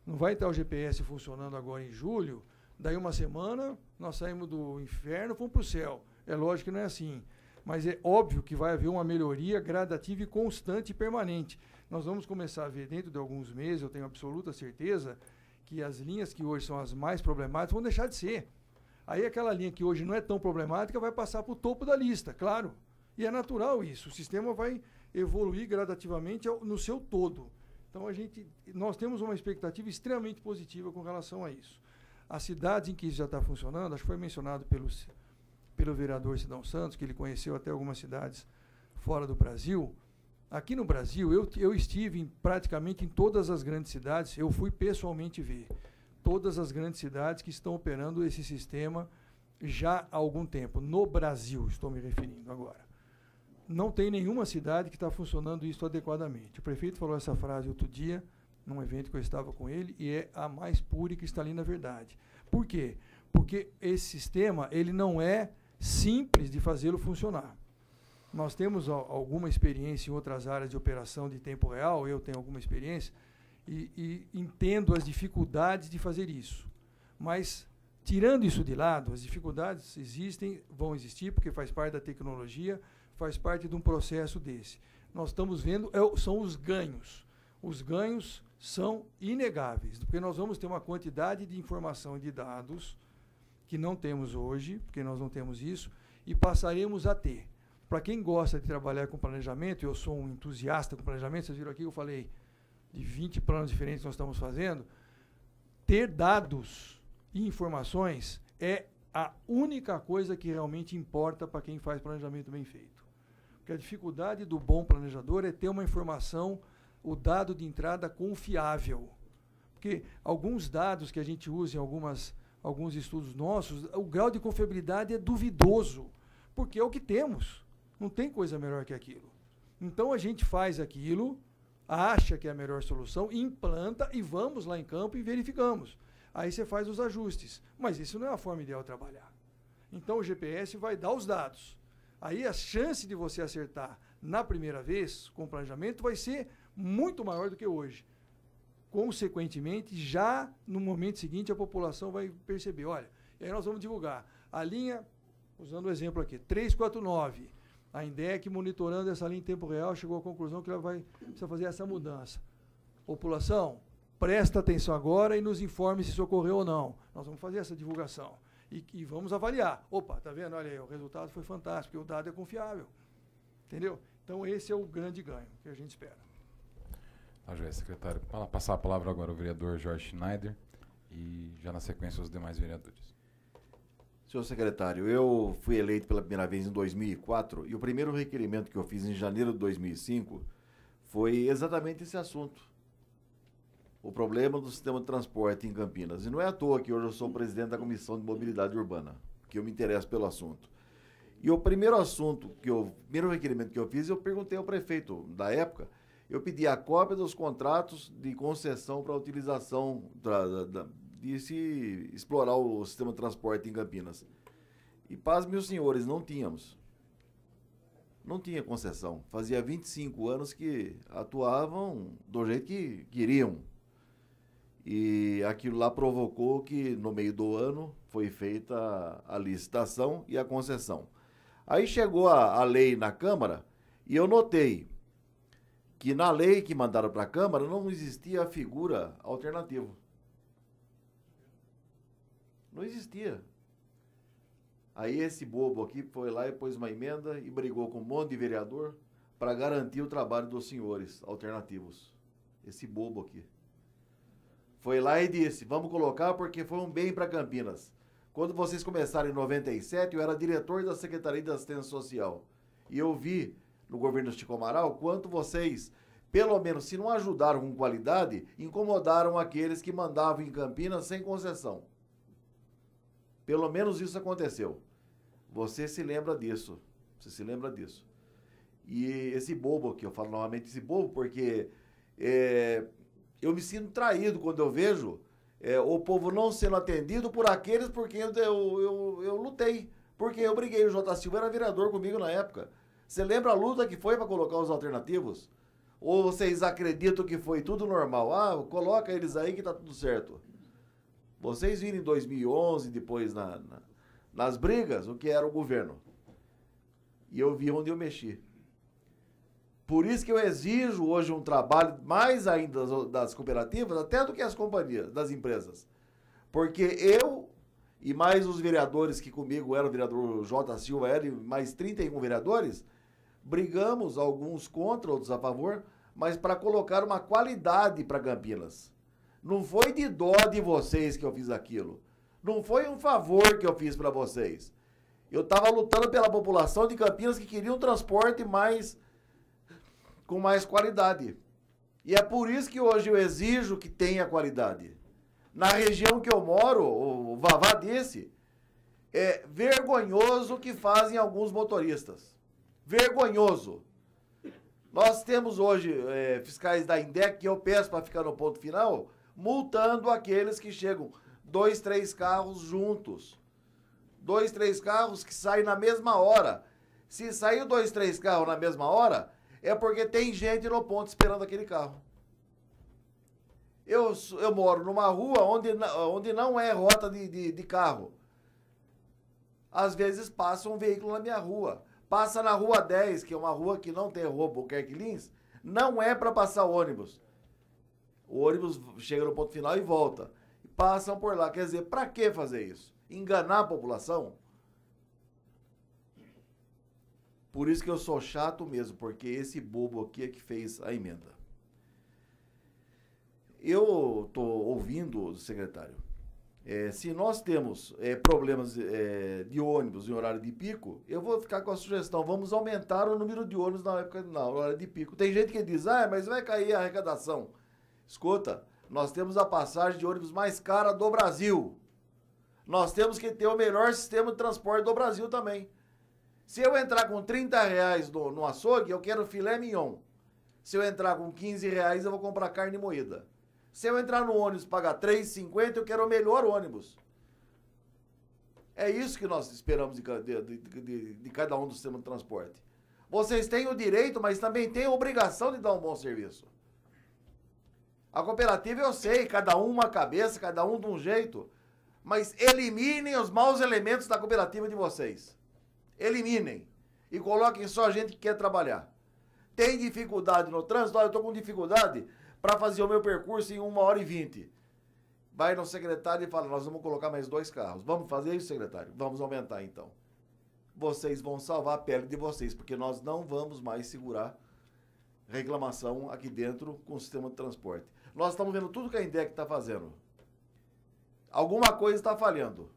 Não vai estar o GPS funcionando agora em julho, daí uma semana nós saímos do inferno e fomos para o céu. É lógico que não é assim. Mas é óbvio que vai haver uma melhoria gradativa e constante e permanente. Nós vamos começar a ver dentro de alguns meses, eu tenho absoluta certeza, que as linhas que hoje são as mais problemáticas vão deixar de ser. Aí aquela linha que hoje não é tão problemática vai passar para o topo da lista, claro. E é natural isso, o sistema vai evoluir gradativamente no seu todo. Então nós temos uma expectativa extremamente positiva com relação a isso. As cidades em que isso já está funcionando, acho que foi mencionado pelo vereador Sidão Santos, que ele conheceu até algumas cidades fora do Brasil. Aqui no Brasil, eu estive praticamente em todas as grandes cidades, eu fui pessoalmente ver todas as grandes cidades que estão operando esse sistema já há algum tempo. No Brasil, estou me referindo agora. Não tem nenhuma cidade que está funcionando isso adequadamente. O prefeito falou essa frase outro dia, num evento que eu estava com ele, e é a mais pura e cristalina verdade. Por quê? Porque esse sistema ele não é simples de fazê-lo funcionar. Nós temos alguma experiência em outras áreas de operação de tempo real, eu tenho alguma experiência, e entendo as dificuldades de fazer isso. Mas, tirando isso de lado, as dificuldades existem, vão existir, porque faz parte da tecnologia, faz parte de um processo desse. Nós estamos vendo, são os ganhos. Os ganhos são inegáveis, porque nós vamos ter uma quantidade de informação e de dados que não temos hoje, porque nós não temos isso, e passaremos a ter. Para quem gosta de trabalhar com planejamento, eu sou um entusiasta com planejamento, vocês viram aqui, eu falei de 20 planos diferentes que nós estamos fazendo, ter dados e informações é a única coisa que realmente importa para quem faz planejamento bem feito. Porque a dificuldade do bom planejador é ter uma informação, o dado de entrada confiável. Porque alguns dados que a gente usa em alguns estudos nossos, o grau de confiabilidade é duvidoso, porque é o que temos. Não tem coisa melhor que aquilo. Então a gente faz aquilo, acha que é a melhor solução, implanta e vamos lá em campo e verificamos. Aí você faz os ajustes. Mas isso não é a forma ideal de trabalhar. Então o GPS vai dar os dados. Aí a chance de você acertar na primeira vez com o planejamento vai ser muito maior do que hoje. consequentemente, já no momento seguinte, a população vai perceber, olha, e aí nós vamos divulgar a linha, usando o exemplo aqui, 349, a INDEC, monitorando essa linha em tempo real, chegou à conclusão que ela precisa fazer essa mudança. População, presta atenção agora e nos informe se isso ocorreu ou não. Nós vamos fazer essa divulgação. E vamos avaliar. Opa, tá vendo? Olha aí, o resultado foi fantástico, porque o dado é confiável. Entendeu? Então, esse é o grande ganho que a gente espera. Tá, joia, secretário. Para passar a palavra agora ao vereador Jorge Schneider e já na sequência os demais vereadores. Senhor secretário, eu fui eleito pela primeira vez em 2004 e o primeiro requerimento que eu fiz em janeiro de 2005 foi exatamente esse assunto. O problema do sistema de transporte em Campinas. E não é à toa que hoje eu sou presidente da Comissão de Mobilidade Urbana, que eu me interesso pelo assunto. E o primeiro primeiro requerimento que eu fiz, eu perguntei ao prefeito da época, eu pedi a cópia dos contratos de concessão para a utilização de se explorar o sistema de transporte em Campinas. E, pasmem os senhores, não tínhamos. Não tinha concessão. Fazia 25 anos que atuavam do jeito que queriam. E aquilo lá provocou que, no meio do ano, foi feita a licitação e a concessão. Aí chegou a lei na Câmara e eu notei que na lei que mandaram para a Câmara não existia a figura alternativa. Não existia. Aí esse bobo aqui foi lá e pôs uma emenda e brigou com um monte de vereador para garantir o trabalho dos senhores alternativos. Esse bobo aqui. Foi lá e disse, vamos colocar porque foi um bem para Campinas. Quando vocês começaram em 97, eu era diretor da Secretaria de Assistência Social. E eu vi no governo Chico Amaral quanto vocês, pelo menos se não ajudaram com qualidade, incomodaram aqueles que mandavam em Campinas sem concessão. Pelo menos isso aconteceu. Você se lembra disso. Você se lembra disso. E esse bobo aqui, eu falo novamente esse bobo porque eu me sinto traído quando eu vejo o povo não sendo atendido por aqueles por quem eu lutei. Porque eu briguei. O J. Silva era vereador comigo na época. Você lembra a luta que foi para colocar os alternativos? Ou vocês acreditam que foi tudo normal? Ah, coloca eles aí que tá tudo certo. Vocês viram em 2011, depois nas brigas, o que era o governo. E eu vi onde eu mexi. Por isso que eu exijo hoje um trabalho mais ainda das cooperativas, até do que as companhias, das empresas. Porque eu e mais os vereadores que comigo eram o vereador J. Silva, e mais 31 vereadores, brigamos, alguns contra, outros a favor, mas para colocar uma qualidade para Campinas. Não foi de dó de vocês que eu fiz aquilo. Não foi um favor que eu fiz para vocês. Eu estava lutando pela população de Campinas que queria um transporte com mais qualidade. E é por isso que hoje eu exijo que tenha qualidade. Na região que eu moro, o Vavá disse, é vergonhoso o que fazem alguns motoristas. Vergonhoso. Nós temos hoje fiscais da INDEC, que eu peço para ficar no ponto final, multando aqueles que chegam 2, 3 carros juntos. 2, 3 carros que saem na mesma hora. Se saiu 2, 3 carros na mesma hora, é porque tem gente no ponto esperando aquele carro. Eu moro numa rua onde não é rota de carro. Às vezes passa um veículo na minha rua. Passa na rua 10, que é uma rua que não tem rua Albuquerque Lins, não é para passar ônibus. O ônibus chega no ponto final e volta. Passam por lá. Quer dizer, para que fazer isso? Enganar a população? Por isso que eu sou chato mesmo, porque esse bobo aqui é que fez a emenda. Eu estou ouvindo, secretário, se nós temos problemas de ônibus em horário de pico, eu vou ficar com a sugestão, vamos aumentar o número de ônibus na hora de pico. Tem gente que diz, mas vai cair a arrecadação. Escuta, nós temos a passagem de ônibus mais cara do Brasil. Nós temos que ter o melhor sistema de transporte do Brasil também. Se eu entrar com R$30 no açougue, eu quero filé mignon. Se eu entrar com R$15, eu vou comprar carne moída. Se eu entrar no ônibus e pagar R$3,50, eu quero o melhor ônibus. É isso que nós esperamos de cada um do sistema de transporte. Vocês têm o direito, mas também têm a obrigação de dar um bom serviço. A cooperativa eu sei, cada um uma cabeça, cada um de um jeito. Mas eliminem os maus elementos da cooperativa de vocês. Eliminem. E coloquem só gente que quer trabalhar. Tem dificuldade no trânsito? Olha, eu estou com dificuldade para fazer o meu percurso em 1h20. Vai no secretário e fala, nós vamos colocar mais 2 carros. Vamos fazer isso, secretário? Vamos aumentar então. Vocês vão salvar a pele de vocês, porque nós não vamos mais segurar reclamação aqui dentro com o sistema de transporte. Nós estamos vendo tudo que a INDEC está fazendo. Alguma coisa está falhando.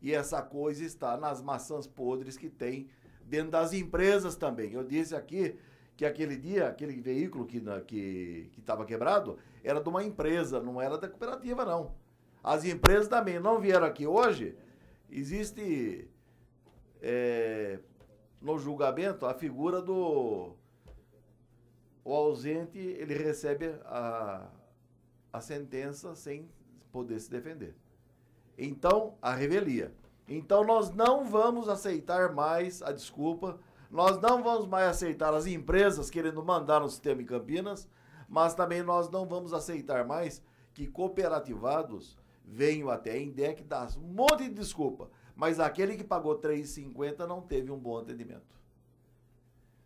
E essa coisa está nas maçãs podres que tem dentro das empresas também. Eu disse aqui que aquele dia, aquele veículo que estava quebrado, era de uma empresa, não era da cooperativa, não. As empresas também não vieram aqui hoje. Existe no julgamento a figura do... O ausente, ele recebe a sentença sem poder se defender. Então, a revelia. Então, nós não vamos aceitar mais a desculpa, nós não vamos mais aceitar as empresas querendo mandar no sistema em Campinas, mas também nós não vamos aceitar mais que cooperativados venham até a INDEC dar um monte de desculpa, mas aquele que pagou R$ 3,50 não teve um bom atendimento.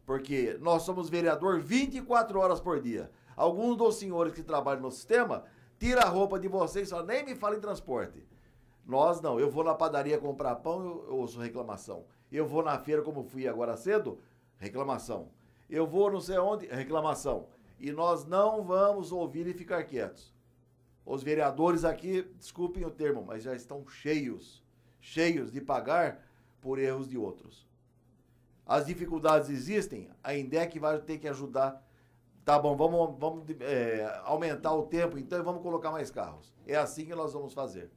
Porque nós somos vereador 24 horas por dia. Alguns dos senhores que trabalham no sistema, tira a roupa de vocês, só nem me fala em transporte. Nós não. Eu vou na padaria comprar pão, eu ouço reclamação. Eu vou na feira, como fui agora cedo, reclamação. Eu vou não sei onde, reclamação. E nós não vamos ouvir e ficar quietos. Os vereadores aqui, desculpem o termo, mas já estão cheios de pagar por erros de outros. As dificuldades existem, a INDEC vai ter que ajudar. Tá bom, vamos aumentar o tempo, então, e vamos colocar mais carros. É assim que nós vamos fazer.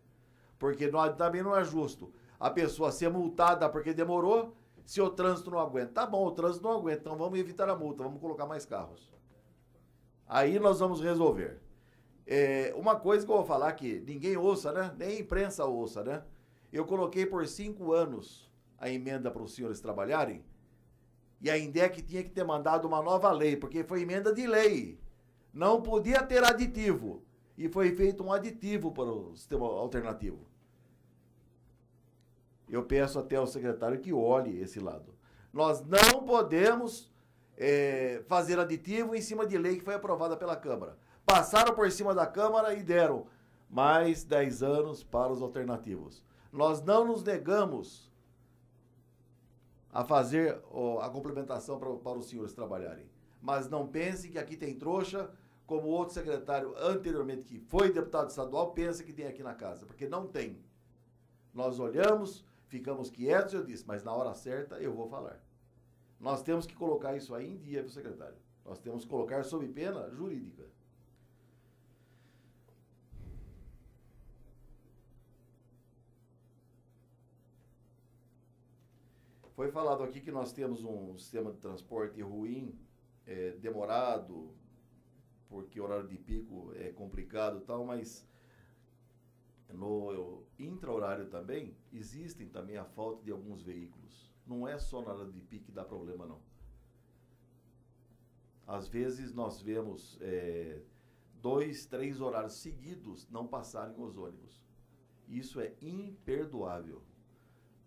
Porque também não é justo a pessoa ser multada porque demorou, se o trânsito não aguenta. Tá bom, o trânsito não aguenta, então vamos evitar a multa, vamos colocar mais carros. Aí nós vamos resolver. Uma coisa que eu vou falar que ninguém ouça, né? Nem a imprensa ouça, né? Eu coloquei por 5 anos a emenda para os senhores trabalharem, e a INDEC tinha que ter mandado uma nova lei, porque foi emenda de lei. Não podia ter aditivo. E foi feito um aditivo para o sistema alternativo. Eu peço até ao secretário que olhe esse lado. Nós não podemos fazer aditivo em cima de lei que foi aprovada pela Câmara. Passaram por cima da Câmara e deram mais 10 anos para os alternativos. Nós não nos negamos a fazer a complementação para os senhores trabalharem. Mas não pensem que aqui tem trouxa, como o outro secretário anteriormente, que foi deputado estadual, pensa que tem aqui na casa, porque não tem. Nós olhamos, ficamos quietos, eu disse, mas na hora certa eu vou falar. Nós temos que colocar isso aí em dia, viu, secretário? Nós temos que colocar sob pena jurídica. Foi falado aqui que nós temos um sistema de transporte ruim, demorado, porque o horário de pico é complicado e tal, mas no intra-horário também, existem também a falta de alguns veículos. Não é só na hora de pico que dá problema, não. Às vezes nós vemos 2, 3 horários seguidos não passarem os ônibus. Isso é imperdoável.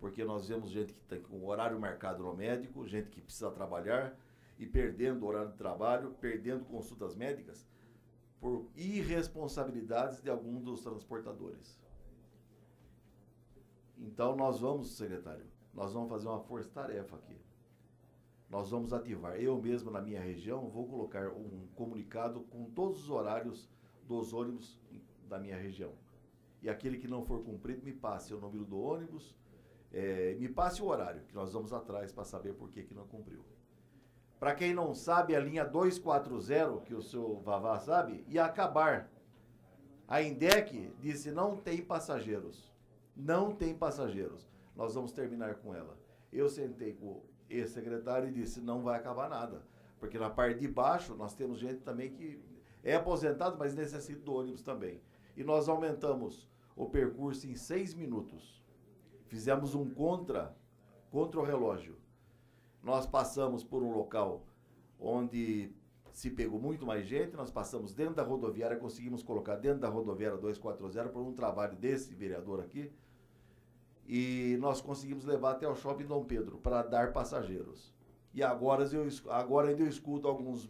Porque nós vemos gente que tem com horário marcado no médico, gente que precisa trabalhar e perdendo o horário de trabalho, perdendo consultas médicas por irresponsabilidades de algum dos transportadores. Então nós vamos, secretário, nós vamos fazer uma força-tarefa aqui. Nós vamos ativar. Eu mesmo, na minha região, vou colocar um comunicado com todos os horários dos ônibus da minha região. E aquele que não for cumprido, me passe o número do ônibus, me passe o horário, que nós vamos atrás para saber por que não cumpriu. Para quem não sabe, a linha 240, que o seu Vavá sabe, ia acabar. A INDEC disse, não tem passageiros. Não tem passageiros. Nós vamos terminar com ela. Eu sentei com o ex-secretário e disse, não vai acabar nada. Porque na parte de baixo, nós temos gente também que é aposentado, mas necessita do ônibus também. E nós aumentamos o percurso em 6 minutos. Fizemos um contra o relógio. Nós passamos por um local onde se pegou muito mais gente, nós passamos dentro da rodoviária, conseguimos colocar dentro da rodoviária 240 por um trabalho desse vereador aqui, e nós conseguimos levar até o Shopping Dom Pedro para dar passageiros. E agora ainda eu escuto alguns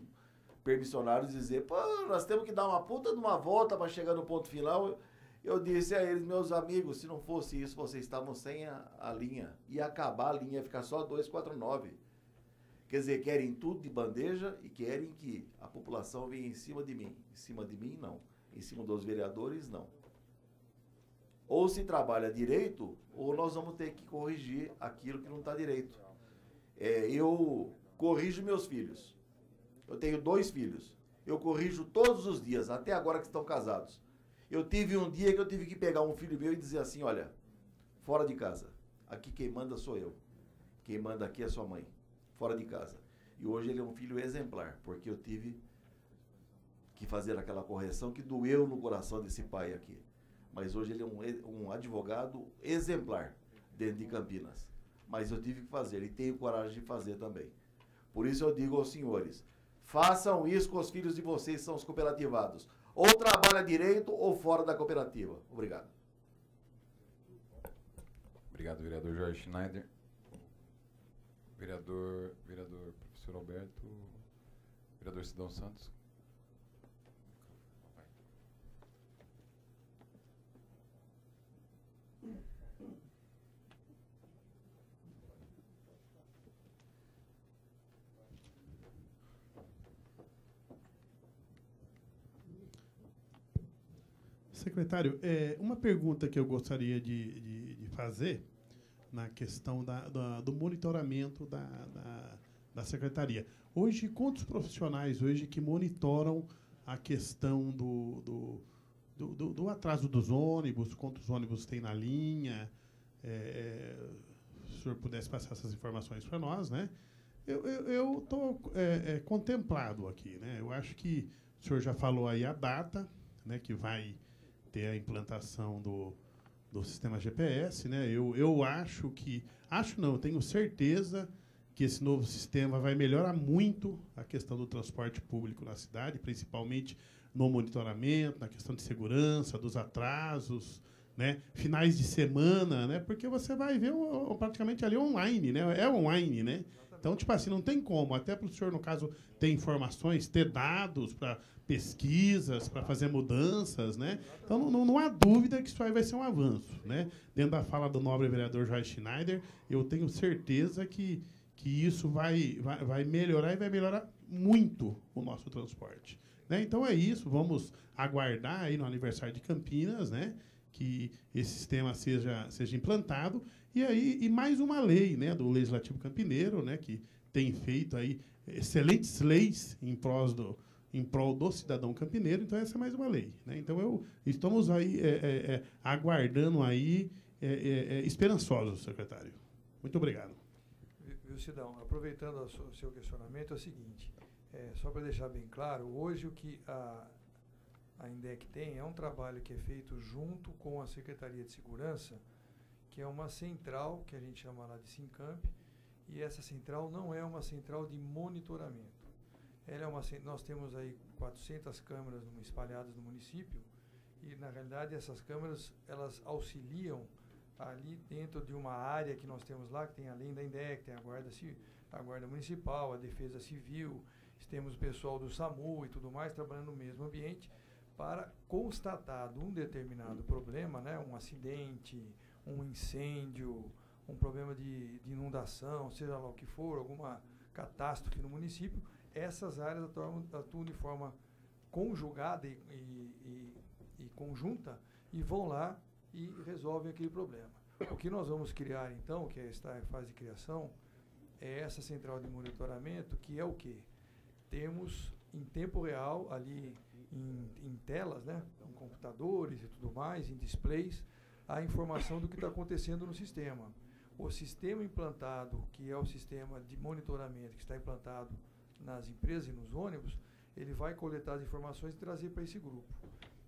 permissionários dizer, pô, nós temos que dar uma puta de uma volta para chegar no ponto final. Eu disse a eles, meus amigos, se não fosse isso, vocês estavam sem a linha. Ia acabar a linha, ia ficar só 249. Quer dizer, querem tudo de bandeja e querem que a população venha em cima de mim. Em cima de mim, não. Em cima dos vereadores, não. Ou se trabalha direito, ou nós vamos ter que corrigir aquilo que não está direito. Eu corrijo meus filhos. Eu tenho 2 filhos. Eu corrijo todos os dias, até agora que estão casados. Eu tive um dia que eu tive que pegar um filho meu e dizer assim, olha, fora de casa. Aqui quem manda sou eu. Quem manda aqui é sua mãe. Fora de casa. E hoje ele é um filho exemplar, porque eu tive que fazer aquela correção que doeu no coração desse pai aqui. Mas hoje ele é um advogado exemplar dentro de Campinas. Mas eu tive que fazer e tenho coragem de fazer também. Por isso eu digo aos senhores, façam isso com os filhos de vocês, são os cooperativados. Ou trabalha direito ou fora da cooperativa. Obrigado. Obrigado, vereador Jorge Schneider. Vereador professor Alberto. Vereador Sidão Santos. Secretário, uma pergunta que eu gostaria de fazer na questão do monitoramento da Secretaria. Hoje, quantos profissionais hoje que monitoram a questão do atraso dos ônibus, quantos ônibus tem na linha? Se o senhor pudesse passar essas informações para nós, né? Eu estou contemplado aqui, né? Eu acho que o senhor já falou aí a data, né, que vai ter a implantação do sistema GPS, né? Eu acho que... Acho não, eu tenho certeza que esse novo sistema vai melhorar muito a questão do transporte público na cidade, principalmente no monitoramento, na questão de segurança, dos atrasos, né? Finais de semana, né? Porque você vai ver praticamente ali online, né? É online, né? Então, tipo assim, não tem como. Até para o senhor, no caso, ter informações, ter dados para pesquisas, para fazer mudanças, né? Então, não há dúvida que isso aí vai ser um avanço, né? Dentro da fala do nobre vereador Jorge Schneider, eu tenho certeza que isso vai melhorar e vai melhorar muito o nosso transporte, né? Então, é isso. Vamos aguardar aí no aniversário de Campinas, né, que esse sistema seja implantado. E mais uma lei, né, do Legislativo Campineiro, né, que tem feito aí excelentes leis em prol do cidadão campineiro. Então, essa é mais uma lei, né? Então, estamos aí aguardando aí, esperançosos, secretário. Muito obrigado. Viu, Sidão? Aproveitando o seu questionamento, é o seguinte, só para deixar bem claro, hoje o que a INDEC tem é um trabalho que é feito junto com a Secretaria de Segurança, que é uma central, que a gente chama lá de Sincamp, e essa central não é uma central de monitoramento. Nós temos aí 400 câmeras espalhadas no município, e na realidade essas câmeras, elas auxiliam ali dentro de uma área que nós temos lá, que tem além da INDEC, tem a Guarda Municipal, a Defesa Civil, temos o pessoal do SAMU e tudo mais, trabalhando no mesmo ambiente, para constatado um determinado problema, né, um acidente, um incêndio, um problema de inundação, seja lá o que for, alguma catástrofe no município, essas áreas atuam de forma conjugada e conjunta e vão lá e resolvem aquele problema. O que nós vamos criar, então, que está em fase de criação, é essa central de monitoramento, que é o quê? Temos em tempo real, ali em telas, né, em computadores e tudo mais, em displays, a informação do que está acontecendo no sistema. O sistema implantado, que é o sistema de monitoramento que está implantado nas empresas e nos ônibus, ele vai coletar as informações e trazer para esse grupo.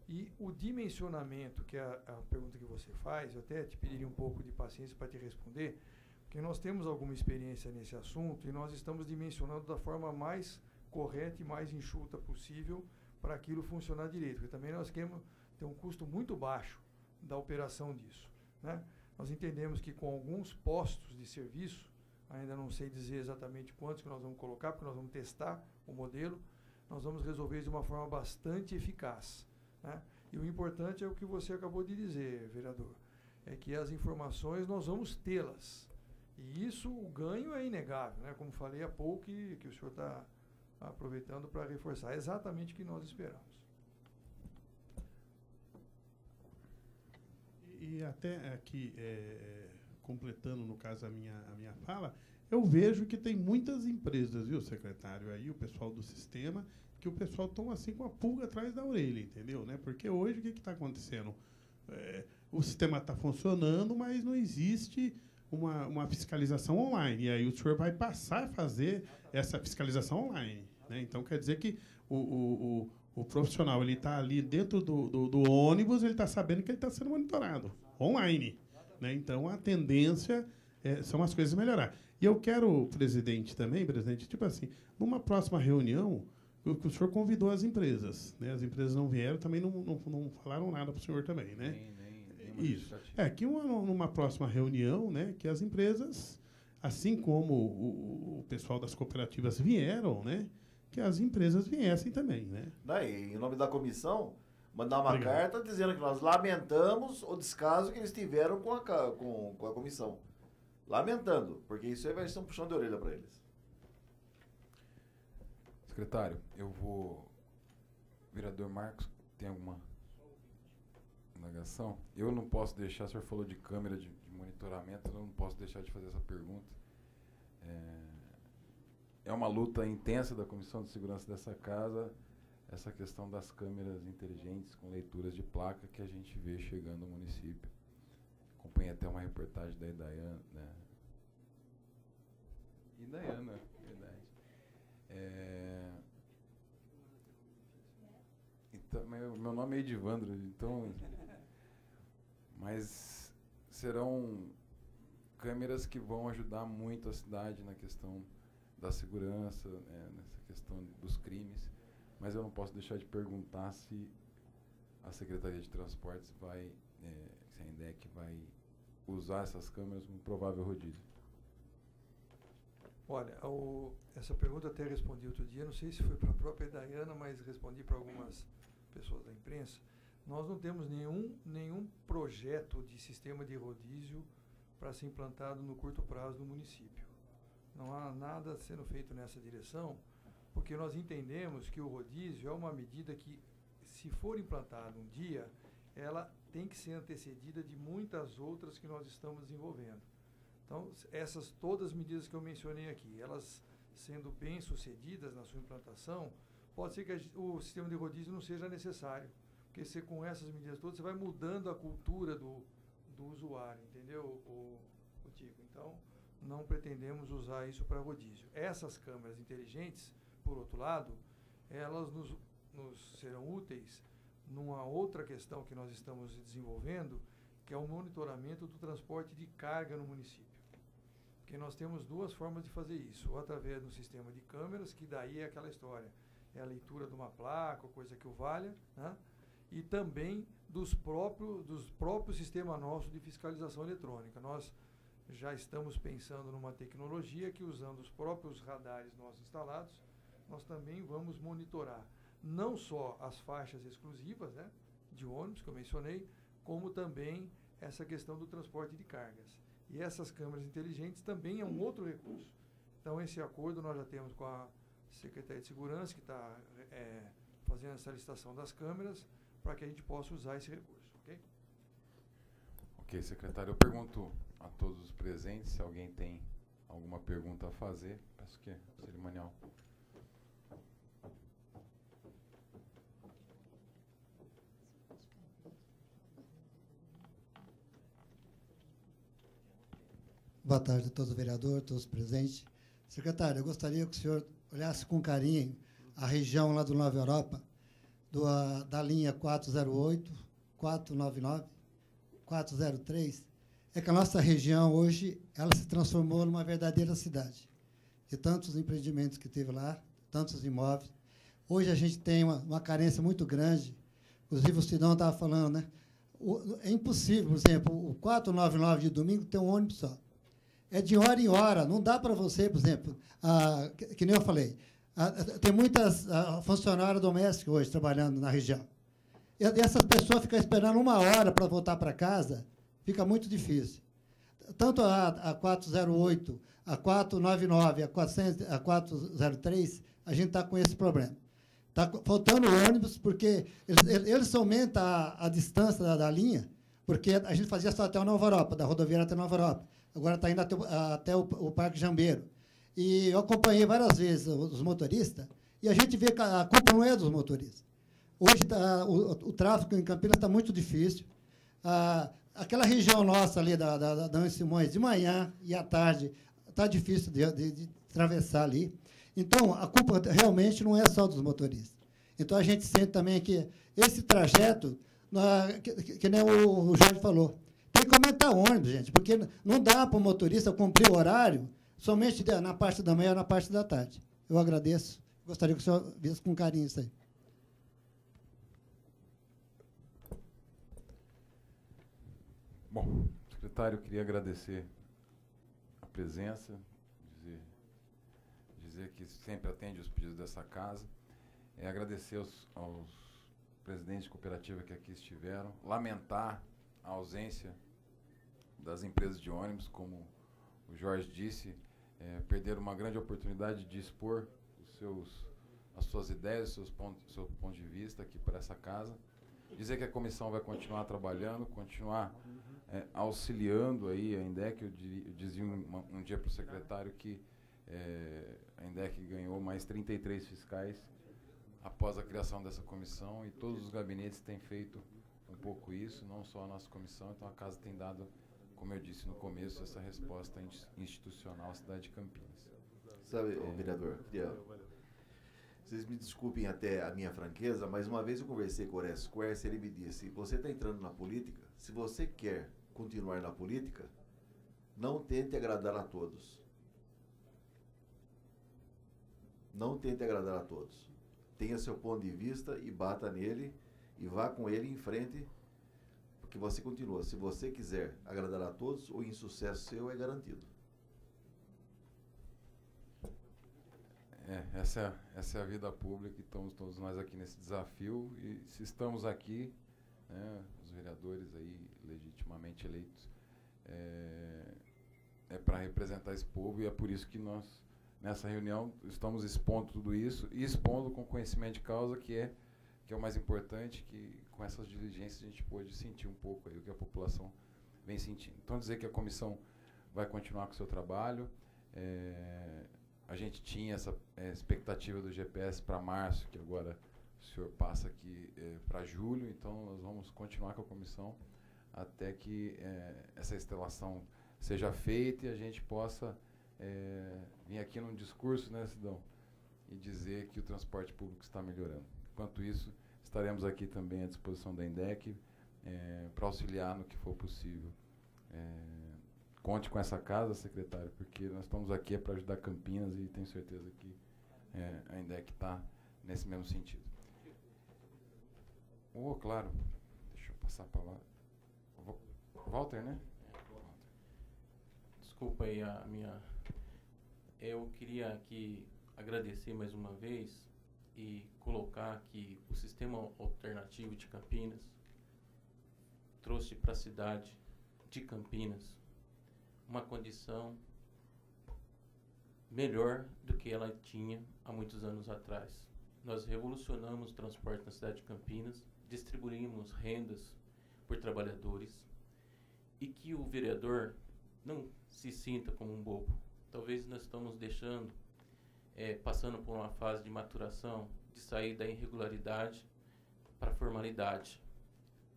E o dimensionamento, que é a pergunta que você faz, eu até te pediria um pouco de paciência para te responder, porque nós temos alguma experiência nesse assunto e nós estamos dimensionando da forma mais correta e mais enxuta possível para aquilo funcionar direito, porque também nós queremos ter um custo muito baixo da operação disso, né? Nós entendemos que com alguns postos de serviço, ainda não sei dizer exatamente quantos que nós vamos colocar, porque nós vamos testar o modelo, nós vamos resolver isso de uma forma bastante eficaz, né? E o importante é o que você acabou de dizer, vereador, é que as informações nós vamos tê-las. E isso, o ganho é inegável, né? Como falei há pouco, que o senhor está aproveitando para reforçar. É exatamente o que nós esperamos. E até aqui, completando, no caso, a minha fala, eu vejo que tem muitas empresas, viu, secretário, aí, o pessoal do sistema, que o pessoal toma assim com a pulga atrás da orelha, entendeu? Né? Porque hoje o que está acontecendo? O sistema está funcionando, mas não existe uma fiscalização online. E aí o senhor vai passar a fazer essa fiscalização online. Né? Então, quer dizer que o profissional ele está ali dentro do ônibus, ele está sabendo que ele está sendo monitorado online. Né? Então, a tendência são as coisas melhorar. E eu quero, presidente, tipo assim, numa próxima reunião, o senhor convidou as empresas. Né? As empresas não vieram, também não falaram nada para o senhor também. Né? Isso. Que numa próxima reunião, né, que as empresas, assim como o pessoal das cooperativas vieram, né, que as empresas viessem também, né? Em nome da comissão, mandar uma carta dizendo que nós lamentamos o descaso que eles tiveram com a comissão. Lamentando, porque isso aí vai ser um puxão de orelha para eles. Secretário, vereador Marcos, tem alguma indagação? Eu não posso deixar, o senhor falou de câmera de monitoramento, eu não posso deixar de fazer essa pergunta. É uma luta intensa da Comissão de Segurança dessa casa, essa questão das câmeras inteligentes com leituras de placa que a gente vê chegando no município. Acompanhei até uma reportagem da Idaiana, né? Idaiana, verdade. Então, meu nome é Edivandro, então... Mas serão câmeras que vão ajudar muito a cidade na questão da segurança, nessa questão dos crimes. Mas eu não posso deixar de perguntar se a Secretaria de Transportes se a INDEC vai usar essas câmeras no provável rodízio. Olha, essa pergunta eu até respondi outro dia, não sei se foi para a própria Daiana, mas respondi para algumas pessoas da imprensa. Nós não temos nenhum projeto de sistema de rodízio para ser implantado no curto prazo no município. Não há nada sendo feito nessa direção, porque nós entendemos que o rodízio é uma medida que, se for implantada um dia, ela tem que ser antecedida de muitas outras que nós estamos desenvolvendo. Então, todas as medidas que eu mencionei aqui, elas sendo bem sucedidas na sua implantação, pode ser que o sistema de rodízio não seja necessário, porque com essas medidas todas você vai mudando a cultura do usuário, entendeu, o Tico? Então, não pretendemos usar isso para rodízio. Essas câmeras inteligentes, por outro lado, elas nos serão úteis numa outra questão que nós estamos desenvolvendo, que é o monitoramento do transporte de carga no município. Porque nós temos duas formas de fazer isso, ou através do sistema de câmeras, que daí é aquela história, é a leitura de uma placa, ou coisa que o valha, né? E também dos próprios sistema nosso de fiscalização eletrônica. Nós já estamos pensando numa tecnologia que, usando os próprios radares nossos instalados, nós também vamos monitorar não só as faixas exclusivas, né, de ônibus, que eu mencionei, como também essa questão do transporte de cargas. E essas câmeras inteligentes também é um outro recurso. Então, esse acordo nós já temos com a Secretaria de Segurança, que está fazendo essa licitação das câmeras, para que a gente possa usar esse recurso, ok? Ok, secretário. Eu pergunto a todos os presentes se alguém tem alguma pergunta a fazer. Peço que cerimonial. Boa tarde a todos os vereadores, todos os presentes. Secretário, eu gostaria que o senhor olhasse com carinho a região lá do Nova Europa, da linha 408, 499, 403. É que a nossa região hoje ela se transformou numa verdadeira cidade. De tantos empreendimentos que teve lá, tantos imóveis. Hoje a gente tem uma carência muito grande. Inclusive, o Sidão estava falando, né? É impossível, por exemplo, o 499 de domingo tem um ônibus só. É de hora em hora. Não dá para você, por exemplo, que nem eu falei, tem muitas funcionárias domésticas hoje trabalhando na região. E essas pessoas ficam esperando 1 hora para voltar para casa, fica muito difícil. Tanto a 408, a 499, a 403, a gente está com esse problema. Está faltando ônibus, porque eles aumentam a distância da linha, porque a gente fazia só até a Nova Europa, da rodoviária até a Nova Europa. Agora está indo até o Parque Jambeiro. E eu acompanhei várias vezes os motoristas, e a gente vê que a culpa não é dos motoristas. Hoje o tráfego em Campinas está muito difícil. Aquela região nossa ali da Ana Simões, de manhã e à tarde, está difícil de atravessar ali. Então, a culpa realmente não é só dos motoristas. Então, a gente sente também que esse trajeto, que nem o Jorge falou, tem que aumentar o ônibus, gente, porque não dá para o motorista cumprir o horário somente na parte da manhã ou na parte da tarde. Eu agradeço. Gostaria que o senhor visse com carinho isso aí. Bom, secretário, eu queria agradecer a presença, dizer que sempre atende os pedidos dessa casa, agradecer aos presidentes de cooperativa que aqui estiveram, lamentar a ausência das empresas de ônibus, como o Jorge disse, perderam uma grande oportunidade de expor as suas ideias, seu ponto de vista aqui para essa casa. Dizer que a comissão vai continuar trabalhando, continuar auxiliando aí a INDEC. Eu dizia um dia para o secretário que a INDEC ganhou mais 33 fiscais após a criação dessa comissão, e todos os gabinetes têm feito um pouco isso, não só a nossa comissão. Então a casa tem dado, como eu disse no começo, essa resposta institucional à cidade de Campinas. Sabe, vereador, vocês me desculpem até a minha franqueza, mas uma vez eu conversei com o Horácio Quercia, ele me disse: você está entrando na política, se você quer continuar na política, não tente agradar a todos. Não tente agradar a todos. Tenha seu ponto de vista e bata nele e vá com ele em frente, porque você continua. Se você quiser agradar a todos, o insucesso seu é garantido. Essa é a vida pública, e estamos todos nós aqui nesse desafio, e se estamos aqui, os vereadores aí legitimamente eleitos, para representar esse povo, e é por isso que nós, nessa reunião, estamos expondo tudo isso, e expondo com conhecimento de causa, que é o mais importante, que com essas diligências a gente pôde sentir um pouco aí o que a população vem sentindo. Então, dizer que a comissão vai continuar com o seu trabalho. A gente tinha essa expectativa do GPS para março, que agora o senhor passa aqui para julho, então nós vamos continuar com a comissão até que essa instalação seja feita e a gente possa vir aqui num discurso, né, Sidão, e dizer que o transporte público está melhorando. Enquanto isso, estaremos aqui também à disposição da INDEC para auxiliar no que for possível. Conte com essa casa, secretário, porque nós estamos aqui para ajudar Campinas, e tenho certeza que a INDEC está nesse mesmo sentido. Claro. Deixa eu passar a palavra. Walter, né? Desculpa aí a minha... Eu queria aqui agradecer mais uma vez e colocar que o sistema alternativo de Campinas trouxe para a cidade de Campinas uma condição melhor do que ela tinha há muitos anos atrás. Nós revolucionamos o transporte na cidade de Campinas, distribuímos rendas por trabalhadores, e que o vereador não se sinta como um bobo. Talvez nós estamos deixando, passando por uma fase de maturação, de sair da irregularidade para a formalidade.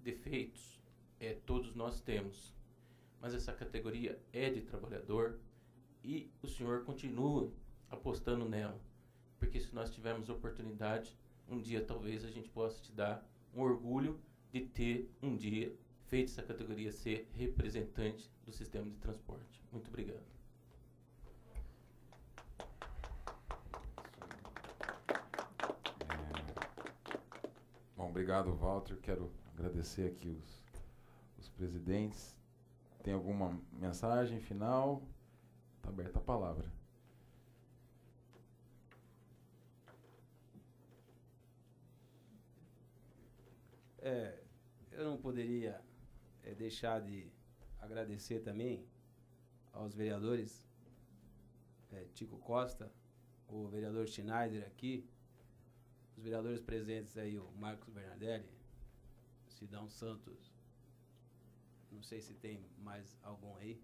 Defeitos, todos nós temos. Mas essa categoria é de trabalhador, e o senhor continua apostando nela. Porque se nós tivermos oportunidade, um dia talvez a gente possa te dar um orgulho de ter um dia feito essa categoria ser representante do sistema de transporte. Muito obrigado. obrigado, Walter. Quero agradecer aqui os presidentes. Tem alguma mensagem final? Está aberta a palavra. Eu não poderia deixar de agradecer também aos vereadores Tico Costa, o vereador Schneider aqui, os vereadores presentes aí, o Marcos Bernardelli, Sidão Santos, não sei se tem mais algum aí,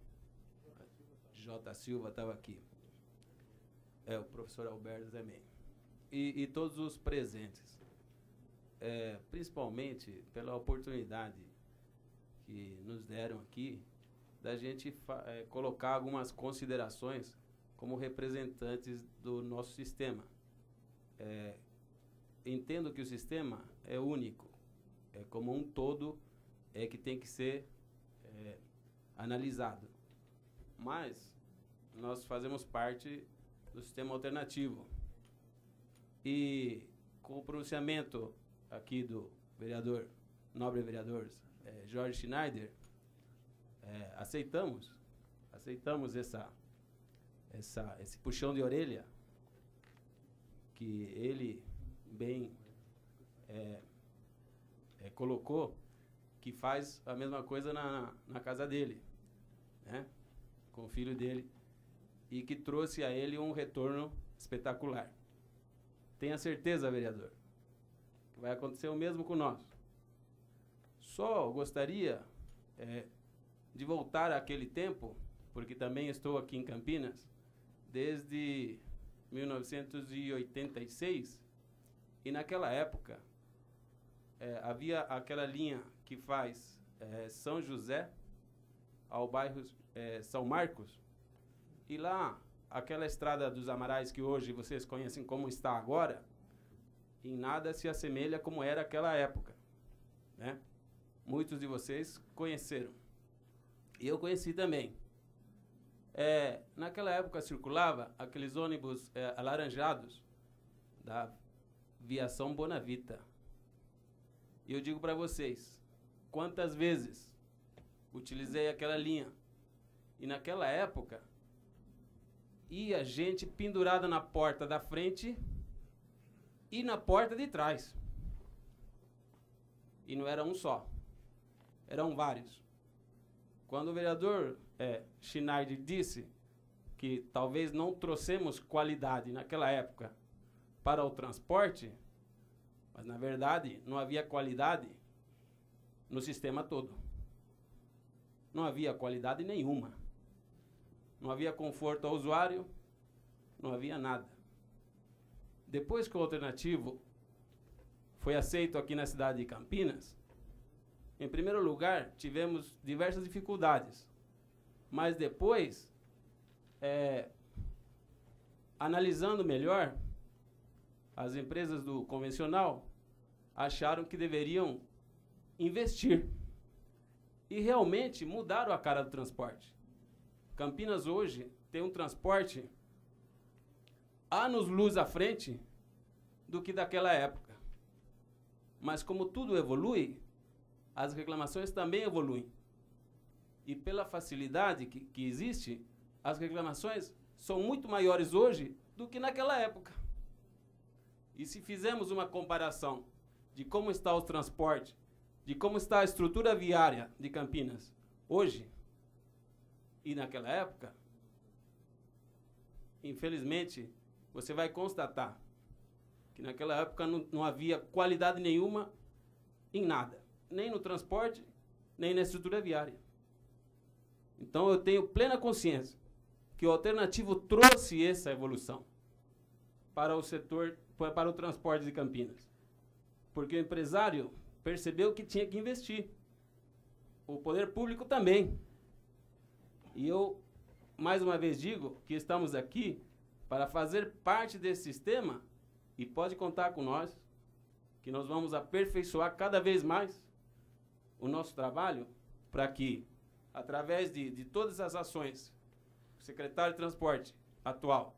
J. Silva estava aqui, o professor Alberto também, e todos os presentes. Principalmente pela oportunidade que nos deram aqui da gente colocar algumas considerações como representantes do nosso sistema. Entendo que o sistema é único, é como um todo, que tem que ser analisado. Mas nós fazemos parte do sistema alternativo. E com o pronunciamento aqui do vereador, nobre vereador Jorge Schneider, aceitamos esse puxão de orelha que ele bem colocou, que faz a mesma coisa na casa dele, né, com o filho dele, e que trouxe a ele um retorno espetacular. Tenha certeza, vereador, vai acontecer o mesmo com nós. Só gostaria de voltar àquele tempo, porque também estou aqui em Campinas desde 1986, e naquela época havia aquela linha que faz São José ao bairro São Marcos, e lá aquela estrada dos Amarais que hoje vocês conhecem como está agora, em nada se assemelha como era aquela época, né? Muitos de vocês conheceram. E eu conheci também. Naquela época circulava aqueles ônibus alaranjados da Viação Bonavita. E eu digo para vocês, quantas vezes utilizei aquela linha. E naquela época, ia gente pendurada na porta da frente e na porta de trás. E não era um só, eram vários. Quando o vereador Schneider disse que talvez não trouxemos qualidade naquela época para o transporte, mas na verdade não havia qualidade no sistema todo. Não havia qualidade nenhuma. Não havia conforto ao usuário, não havia nada. Depois que o alternativo foi aceito aqui na cidade de Campinas, em primeiro lugar, tivemos diversas dificuldades. Mas depois, analisando melhor, as empresas do convencional acharam que deveriam investir. E realmente mudaram a cara do transporte. Campinas hoje tem um transporte anos-luz à frente do que daquela época. Mas como tudo evolui, as reclamações também evoluem. E pela facilidade que existe, as reclamações são muito maiores hoje do que naquela época. E se fizermos uma comparação de como está o transporte, de como está a estrutura viária de Campinas hoje e naquela época, infelizmente, você vai constatar que naquela época não havia qualidade nenhuma em nada, nem no transporte, nem na estrutura viária. Então eu tenho plena consciência que o alternativo trouxe essa evolução para o setor, para o transporte de Campinas. Porque o empresário percebeu que tinha que investir. O poder público também. E eu, mais uma vez, digo que estamos aqui para fazer parte desse sistema e pode contar com nós, que nós vamos aperfeiçoar cada vez mais o nosso trabalho para que, através de todas as ações que o secretário de Transporte atual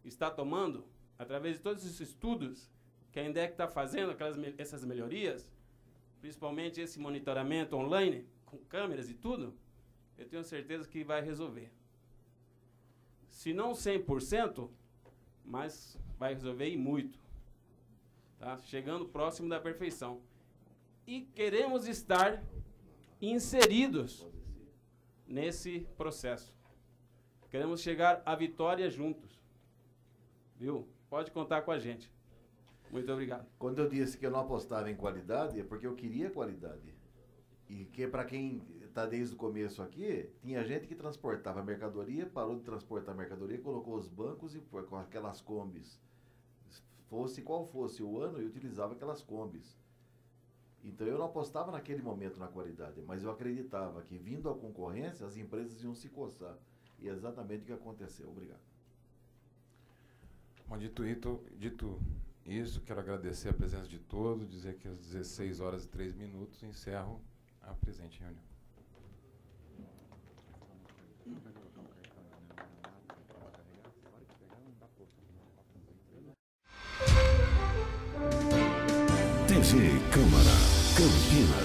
está tomando, através de todos esses estudos que que a INDEC está fazendo essas melhorias, principalmente esse monitoramento online, com câmeras e tudo, eu tenho certeza que vai resolver. Se não 100%, mas vai resolver e muito. Tá? Chegando próximo da perfeição. E queremos estar inseridos nesse processo. Queremos chegar à vitória juntos. Viu? Pode contar com a gente. Muito obrigado. Quando eu disse que eu não apostava em qualidade, é porque eu queria qualidade. E que para quem está desde o começo aqui, tinha gente que transportava mercadoria, parou de transportar mercadoria, colocou os bancos e com aquelas combis. Fosse qual fosse o ano, eu utilizava aquelas combis. Então eu não apostava naquele momento na qualidade, mas eu acreditava que, vindo a concorrência, as empresas iam se coçar. E é exatamente o que aconteceu. Obrigado. Bom, dito isso, quero agradecer a presença de todos, dizer que às 16h03 encerro a presente reunião. TV Câmara Campinas.